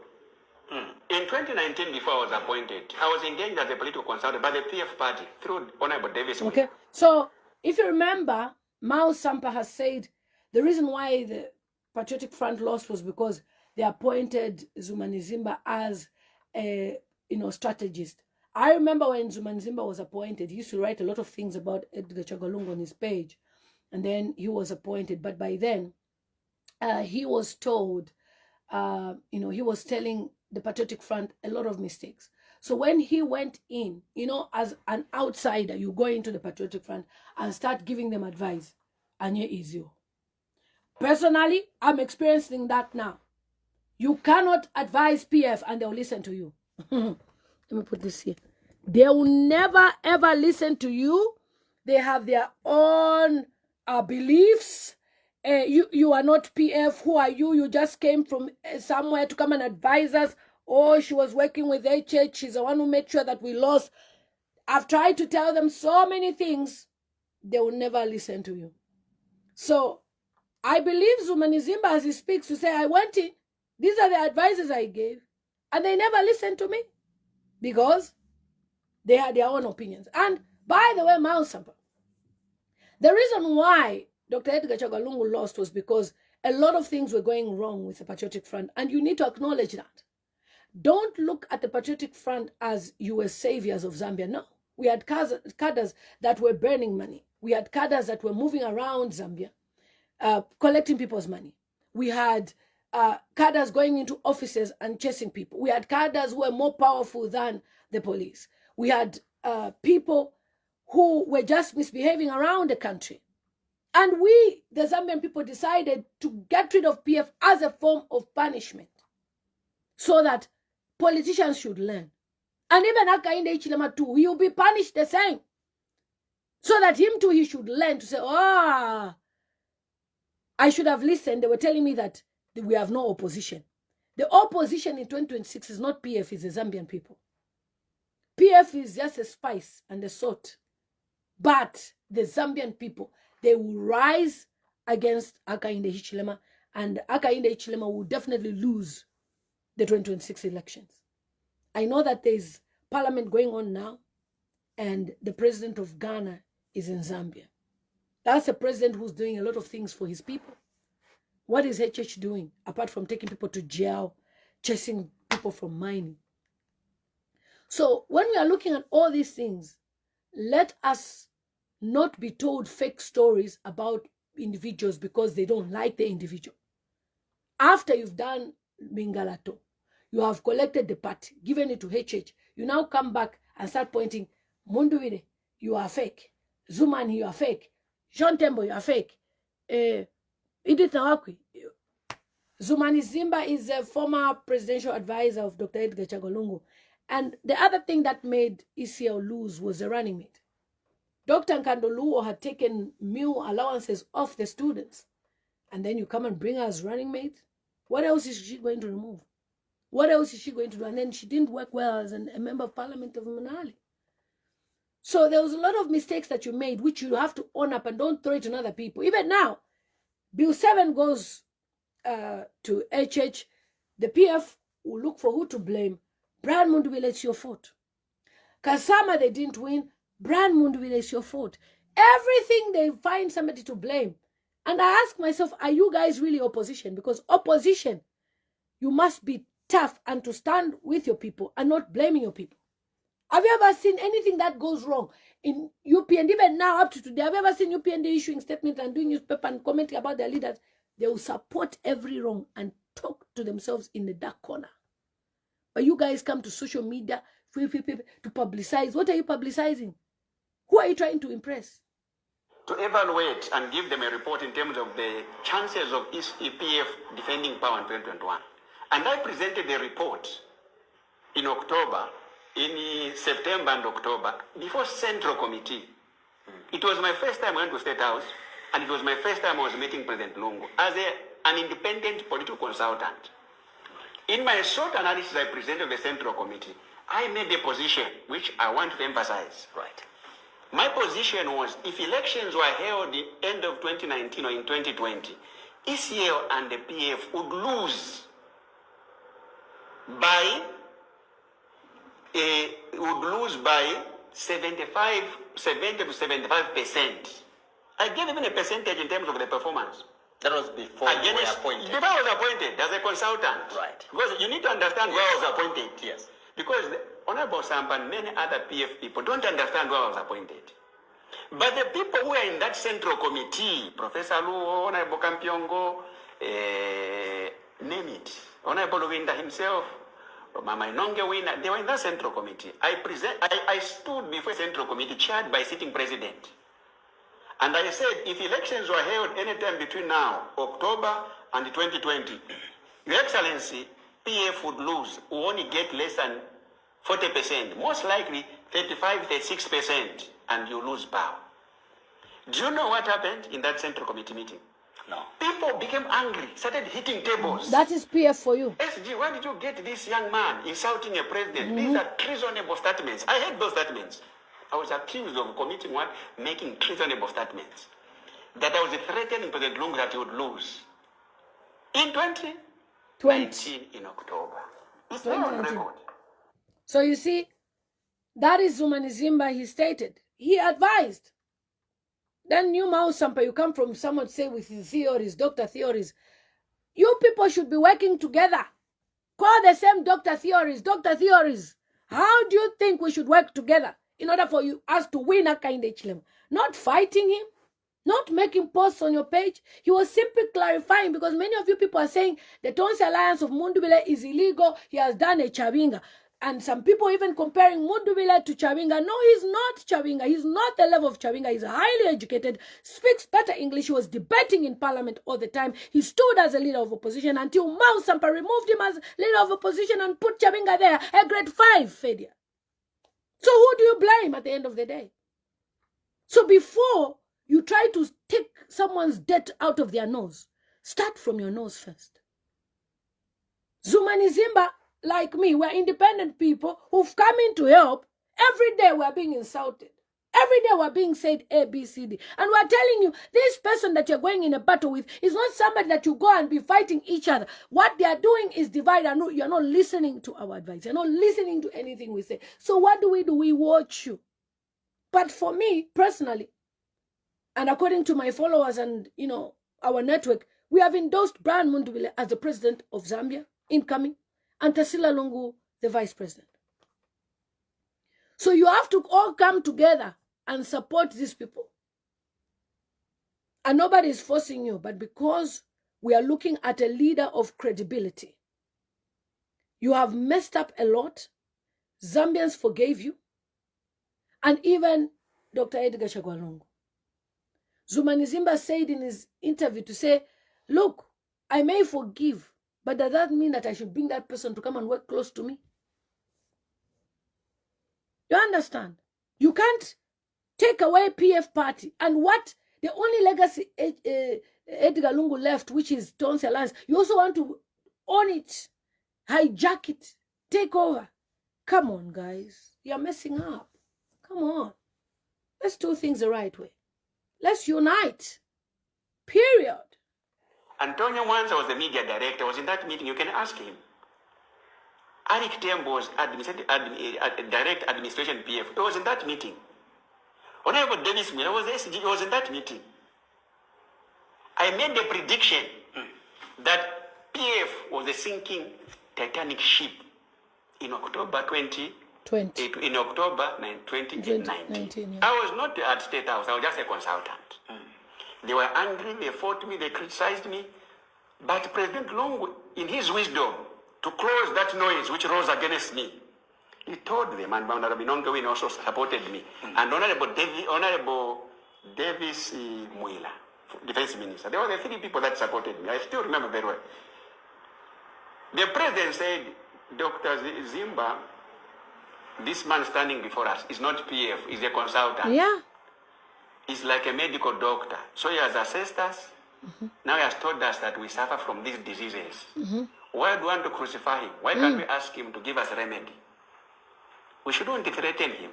In 2019, before I was appointed, I was engaged as a political consultant by the PF party through Honorable Davis. Okay, so if you remember, Ma Sampa has said the reason why the Patriotic Front lost was because they appointed Zumani Zimba as a strategist. I remember when Zumani Zimba was appointed, he used to write a lot of things about Edgar Chagalungu on his page, and then he was appointed. But by then, he was told, he was telling the Patriotic Front a lot of mistakes. So when he went in, as an outsider, you go into the Patriotic Front and start giving them advice, and here is you. Personally, I'm experiencing that now. You cannot advise PF and they'll listen to you. Let me put this here. They will never ever listen to you. They have their own beliefs. You are not PF. Who are you? You just came from somewhere to come and advise us. Oh, she was working with HH. She's the one who made sure that we lost. I've tried to tell them so many things. They will never listen to you. So I believe Zumani Zimba, as he speaks, to say, I went in. These are the advices I gave. And they never listened to me because they had their own opinions. And by the way, Ma Sampa, the reason why Dr. Edgar Chagalungu lost was because a lot of things were going wrong with the Patriotic Front. And you need to acknowledge that. Don't look at the Patriotic Front as you were saviors of Zambia. No. We had cadres that were burning money. We had cadres that were moving around Zambia, collecting people's money. We had cadres going into offices and chasing people. We had cadres who were more powerful than the police. We had people who were just misbehaving around the country. And we, the Zambian people, decided to get rid of PF as a form of punishment so that politicians should learn. And even Hakainde Hichilema too, he will be punished the same. So that him too, he should learn to say, I should have listened. They were telling me that we have no opposition. The opposition in 2026 is not PF, it's the Zambian people. PF is just a spice and a salt. But the Zambian people, they will rise against Hakainde Hichilema, and Hakainde Hichilema will definitely lose the 2026 elections. I know that there's parliament going on now, and the president of Ghana is in Zambia. That's a president who's doing a lot of things for his people. What is HH doing, apart from taking people to jail, chasing people from mining? So when we are looking at all these things, let us not be told fake stories about individuals because they don't like the individual. After you've done Mingalato, you have collected the party, given it to HH, you now come back and start pointing, Munduwire, you are fake. Zumani, you are fake. Jean Tembo, you are fake. Edith Nawakwi. Zumani Zimba is a former presidential advisor of Dr. Edgar Chagalungu. And the other thing that made ECL lose was the running mate. Dr. Nkandoluo had taken meal allowances off the students. And then you come and bring her as running mate. What else is she going to remove? What else is she going to do? And then she didn't work well as a member of parliament of Manali. So there was a lot of mistakes that you made, which you have to own up and don't throw it on other people. Even now, Bill 7 goes to HH. The PF will look for who to blame. Brian Munduwile, it's your fault. Kasama, they didn't win. Brian Munduwile, it's your fault. Everything they find somebody to blame. And I ask myself, are you guys really opposition? Because opposition, you must be tough and to stand with your people and not blaming your people. Have you ever seen anything that goes wrong in UP? And even now, up to today, have you ever seen UPND issuing statements and doing newspaper and commenting about their leaders? They will support every wrong and talk to themselves in the dark corner. But you guys come to social media to publicize. What are you publicizing? Who are you trying to impress? To evaluate and give them a report in terms of the chances of PF defending power in 2021. And I presented the report in October, in September and October, before Central Committee. It was my first time I went to State House, and it was my first time I was meeting President Lungu as an independent political consultant. In my short analysis I presented to the Central Committee, I made a position which I want to emphasize. Right. My position was, if elections were held at the end of 2019 or in 2020, ECL and the PF would lose by 70 to 75%. I gave even a percentage in terms of the performance. That was before you were appointed. Before I was appointed as a consultant. Right. Because you need to understand where I was appointed. Yes. Because the Honorable Sampa and many other PF people don't understand where I was appointed. But the people who are in that Central Committee, Professor Luo, Honorable Kampiongo, name it, Honorable Winda himself, Mama Inonge Winner, they were in that Central Committee. I stood before Central Committee chaired by sitting president. And I said, if elections were held anytime between now, October and 2020, Your Excellency, PF would lose, would only get less than 40%, most likely 35, 36%, and you lose power. Do you know what happened in that Central Committee meeting? No. People became angry, started hitting tables. That is PF for you. SG, where did you get this young man insulting a president? These are treasonable statements. I heard those statements. I was accused of committing what? Making treasonable statements. That I was threatening President Lungu that he would lose. In 2019 in October. It's not on record. So you see, that is Zumani Zimba, he stated. He advised. Then you Ma Sampa, you come from someone say with his theories, doctor theories. You people should be working together. Call the same doctor theories, doctor theories. How do you think we should work together in order for us to win a kind of Chilem? Not fighting him, not making posts on your page. He was simply clarifying, because many of you people are saying the Tonse alliance of Mundubile is illegal. He has done a Chabinga. And some people even comparing Mundubile to Chabinga. No, he's not Chabinga. He's not the level of Chabinga. He's highly educated, speaks better English. He was debating in parliament all the time. He stood as a leader of opposition until Ma Sampa removed him as leader of opposition and put Chabinga there, a grade 5 failure. So who do you blame at the end of the day? So before you try to take someone's dirt out of their nose, start from your nose first. Zumani Zimba, like me, we're independent people who've come in to help. Every day we're being insulted. Every day we're being said A, B, C, D. And we're telling you, this person that you're going in a battle with is not somebody that you go and be fighting each other. What they are doing is divide, and you're not listening to our advice. You're not listening to anything we say. So what do? We watch you. But for me, personally, and according to my followers and, our network, we have endorsed Brian Mundubile as the president of Zambia, incoming, and Tassila Lungu, the vice president. So you have to all come together and support these people. And nobody is forcing you, but because we are looking at a leader of credibility. You have messed up a lot. Zambians forgave you. And even Dr. Edgar Chagwalungu. Zumani Zimba said in his interview to say, look, I may forgive, but does that mean that I should bring that person to come and work close to me? You understand? You can't take away PF party. And what the only legacy Edgar Lungu left, which is Tonse Alliance, you also want to own it, hijack it, take over. Come on, guys. You're messing up. Come on. Let's do things the right way. Let's unite. Period. Antonio Mwanza was the media director, was in that meeting. You can ask him. Arik Tembo was direct administration PF. He was in that meeting. Honorable Davis Miller was the SG. He was in that meeting. I made the prediction that PF was a sinking Titanic ship in October 2019. Yeah. I was not at State House. I was just a consultant. They were angry. They fought me. They criticized me. But President Lungu, in his wisdom, to close that noise which rose against me. He told them, and Honorable Nongewin also supported me, and Honorable Davis Muila, Defense Minister. There were the three people that supported me. I still remember very well. The president said, Dr. Zimba, this man standing before us is not PF, he's a consultant. Yeah. He's like a medical doctor. So he has assessed us. Now he has told us that we suffer from these diseases. Why do we want to crucify him? Why can't we ask him to give us a remedy? We shouldn't threaten him.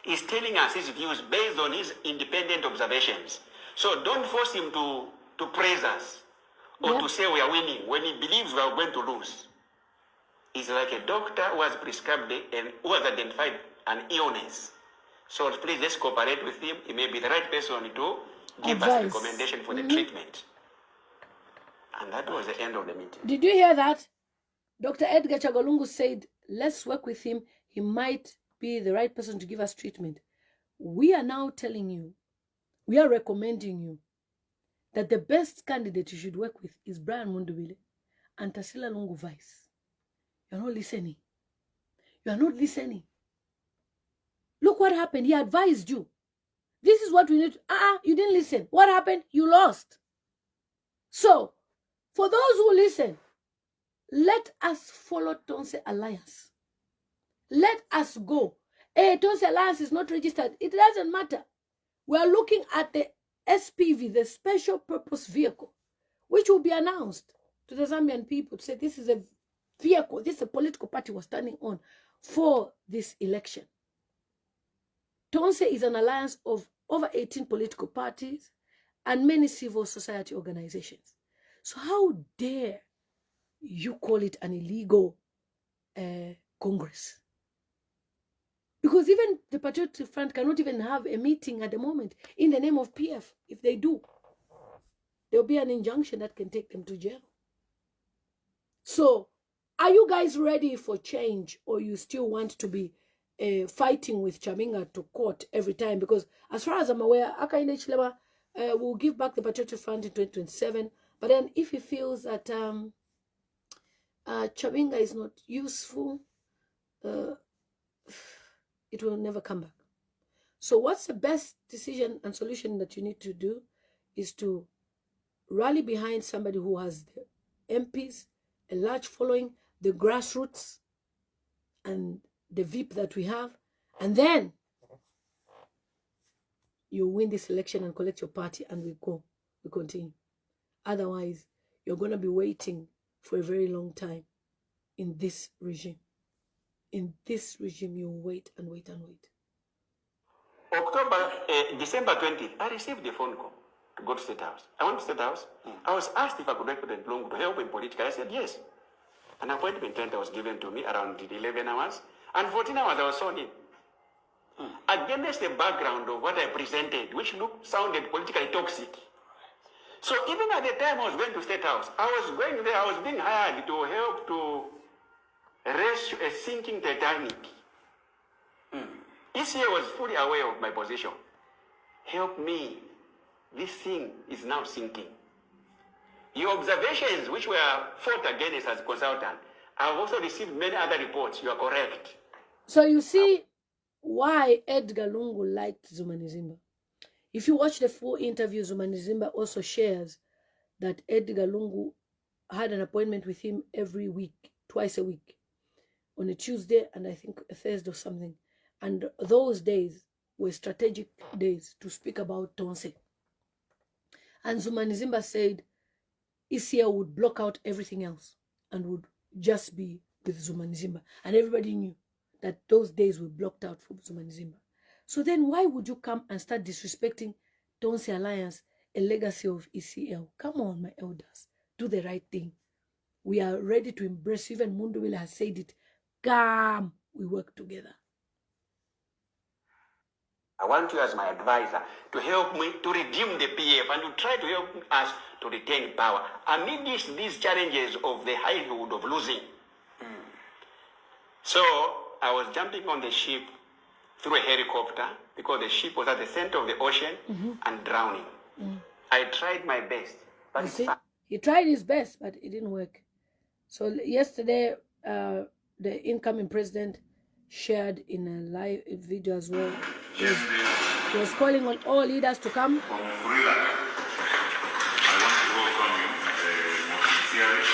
He's telling us his views based on his independent observations. So don't force him to praise us or to say we are winning when he believes we are going to lose. He's like a doctor who has prescribed and who has identified an illness. So please, let's cooperate with him. He may be the right person to give us recommendation for the treatment. And that was the end of the meeting. Did you hear that? Dr. Edgar Chagolungu said, let's work with him. He might be the right person to give us treatment. We are now telling you, we are recommending you that the best candidate you should work with is Brian Mundubile and Tasila Lungu Vice. You're not listening. You are not listening. Look what happened. He advised you. This is what we need. You didn't listen. What happened? You lost. So, for those who listen, let us follow Tonse Alliance. Let us go. Tonse Alliance is not registered. It doesn't matter. We are looking at the SPV, the Special Purpose Vehicle, which will be announced to the Zambian people to say this is a vehicle, this is a political party we're standing on for this election. Tonse is an alliance of over 18 political parties and many civil society organizations. So how dare you call it an illegal Congress? Because even the Patriotic Front cannot even have a meeting at the moment in the name of PF. If they do, there will be an injunction that can take them to jail. So, are you guys ready for change, or you still want to be fighting with Chaminga to court every time? Because as far as I'm aware, Akainde Chilema will give back the Patriotic Front in 2027. But then if he feels that Chaminga is not useful, it will never come back. So what's the best decision and solution that you need to do is to rally behind somebody who has the MPs, a large following, the grassroots, and the VIP that we have, and then you win this election and collect your party, and we continue. Otherwise, you're going to be waiting for a very long time in this regime. In this regime, you wait and wait and wait. December 20th, I received a phone call to go to State House. I went to State House. I was asked if I could work with President Lungu to help in politics. I said yes. An appointment letter was given to me around 11 hours, and 14 hours I was sworn in. Against the background of what I presented, which sounded politically toxic. So even at the time I was going to State House, I was going there, I was being hired to help to rescue a sinking Titanic. ECA was fully aware of my position. Help me. This thing is now sinking. Your observations, which were fought against as a consultant, I've also received many other reports. You are correct. So you see why Edgar Lungu liked Zumani Zimba. If you watch the full interview, Zumani Zimba also shares that Edgar Lungu had an appointment with him every week, twice a week, on a Tuesday and I think a Thursday or something. And those days were strategic days to speak about Tonse. And Zumani Zimba said ECA would block out everything else and would just be with Zumani Zimba. And everybody knew that those days were blocked out for Zumani Zimba. So then why would you come and start disrespecting Tonse Alliance, a legacy of ECL? Come on, my elders. Do the right thing. We are ready to embrace. Even Mundubile has said it. Come, we work together. I want you as my advisor to help me to redeem the PF and to try to help us to retain power amid these challenges of the likelihood of losing. So I was jumping on the ship through a helicopter because the ship was at the center of the ocean and drowning. I tried my best. But he tried his best, but it didn't work. So yesterday, the incoming president shared in a live video as well. He was calling on all leaders to come. From Kurila, I want to welcome you most sincerely.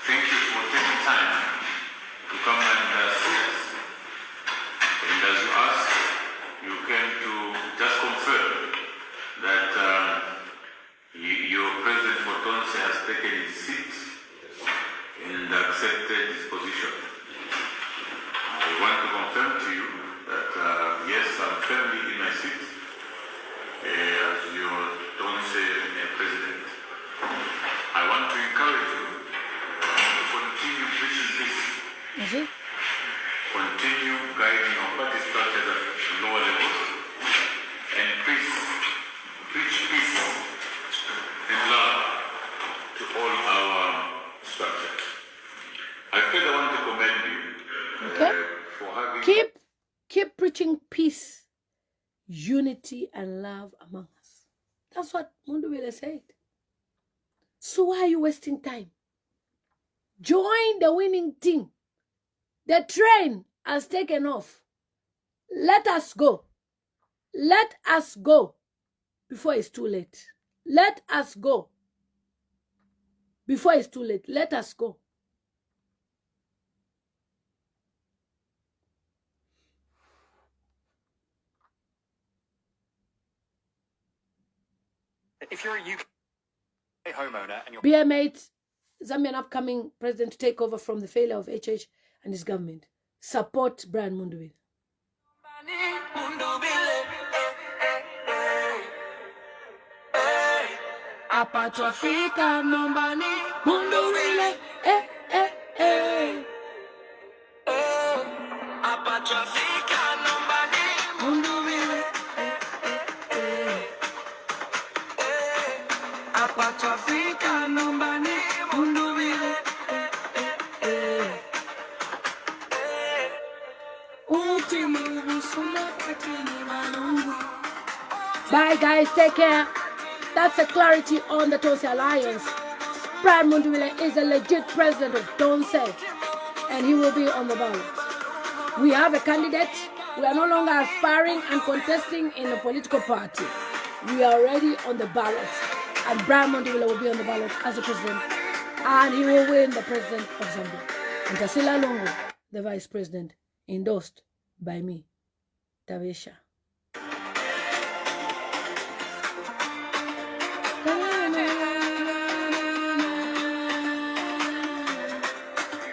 Thank you for taking time to come and see us. And as you asked, you came to just confirm that your president for Tonse has taken his seat and accepted his position. I want to confirm to you that yes, I'm firmly in my seat as your Tonse president. I want to encourage you to continue preaching peace. Continue guiding our party structures at lower levels and preach peace and love to all our structures. I further want to commend you for having... Keep preaching peace, unity, and love among us. That's what Mundubile said. So why are you wasting time? Join the winning team. The train has taken off. Let us go. Let us go before it's too late. Let us go before it's too late. Let us go. If you're a UK homeowner and you're... BM8, Zambian upcoming president to take over from the failure of HH and his government. Support Brian Mundubile. Apatwafika nombani Mundubile Apatwafika nombani Mundubile Apatwafika nombani Mundubile Bye guys, take care. That's the clarity on the Tonse Alliance. Brian Mundubile is a legit president of Tonse, and he will be on the ballot. We have a candidate. We are no longer aspiring and contesting in a political party. We are already on the ballot, and Brian Mundubile will be on the ballot as the president, and he will win the president of Zambia. And Tasila Longo, the vice president, endorsed by me, Tavisha.